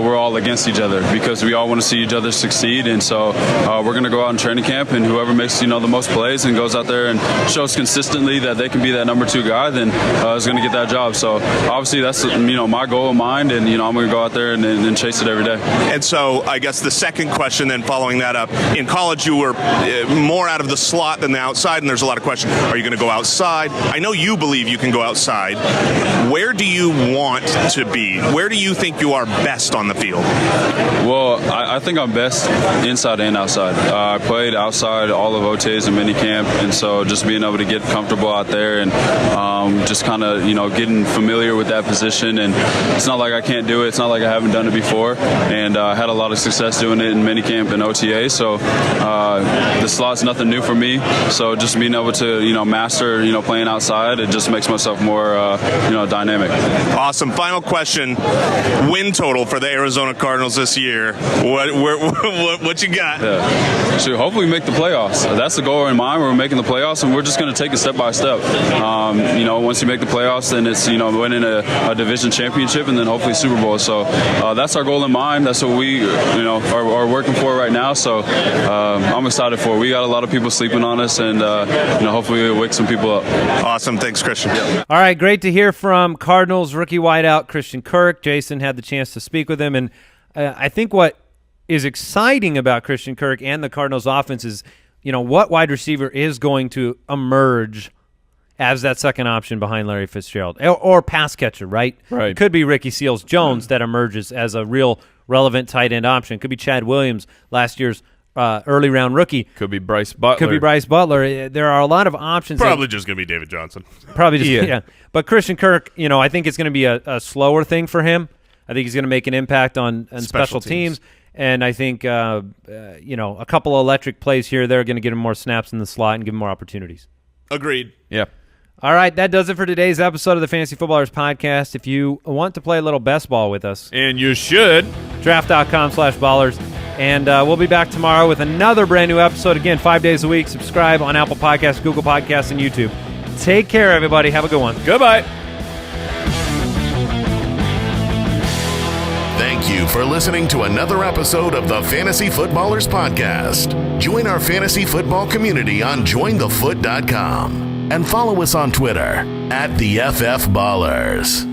we're all against each other because we all want to see each other succeed. And so we're going to go out in training camp, and whoever makes, the most plays and goes out there and shows consistently that they can be that number 2 guy, then is going to get that job. So obviously that's, my goal in mind, and, I'm going to go out there and chase it every day. And so I guess the second question then following that up, in college you were more out of the slot than the outside, and there's a lot of questions. Are you going to go outside? I know you believe you can go outside. Where do you want to be? Where do you think you are best on the field? Well, I think I'm best inside and outside. I played outside all of OTAs and minicamp, and so just being able to get comfortable out there and just kind of, getting familiar with that position. And it's not like I can't do it. It's not like I haven't done it before. And I had a lot of success doing it in minicamp and OTA. So the slot's nothing new for me. So just being able to, master, playing outside, it just makes myself more, dynamic. Awesome. Final question. Win total for the Arizona Cardinals this year. What you got? Yeah. So hopefully we make the playoffs. That's the goal in mind. We're making the playoffs, and we're just going to take it step by step. Once you make the playoffs, then it's, winning a division championship and then hopefully Super Bowl. So that's our goal in mind. That's what we, are working for right now. So I'm excited for it. We got a lot of people sleeping on us, and, hopefully we'll wake some people up. Awesome. Thanks, Christian. Yeah. All right, great to hear from Cardinals rookie wideout Christian Kirk. Jason had the chance to speak with him, and I think what is exciting about Christian Kirk and the Cardinals offense is, what wide receiver is going to emerge as that second option behind Larry Fitzgerald or pass catcher, right? Right. It could be Ricky Seals-Jones that emerges as a real relevant tight end option. It could be Chad Williams, last year's early round rookie. Could be Bryce Butler. There are a lot of options. Probably just going to be David Johnson. Probably just, yeah. But Christian Kirk, I think it's going to be a slower thing for him. I think he's going to make an impact on special teams. And I think, a couple of electric plays here, they're going to get him more snaps in the slot and give him more opportunities. Agreed. Yeah. All right, that does it for today's episode of the Fantasy Footballers Podcast. If you want to play a little best ball with us, and you should, draft.com/ballers. And we'll be back tomorrow with another brand new episode. Again, 5 days a week. Subscribe on Apple Podcasts, Google Podcasts, and YouTube. Take care, everybody. Have a good one. Goodbye. Thank you for listening to another episode of the Fantasy Footballers Podcast. Join our fantasy football community on jointhefoot.com and follow us on Twitter @TheFFBallers.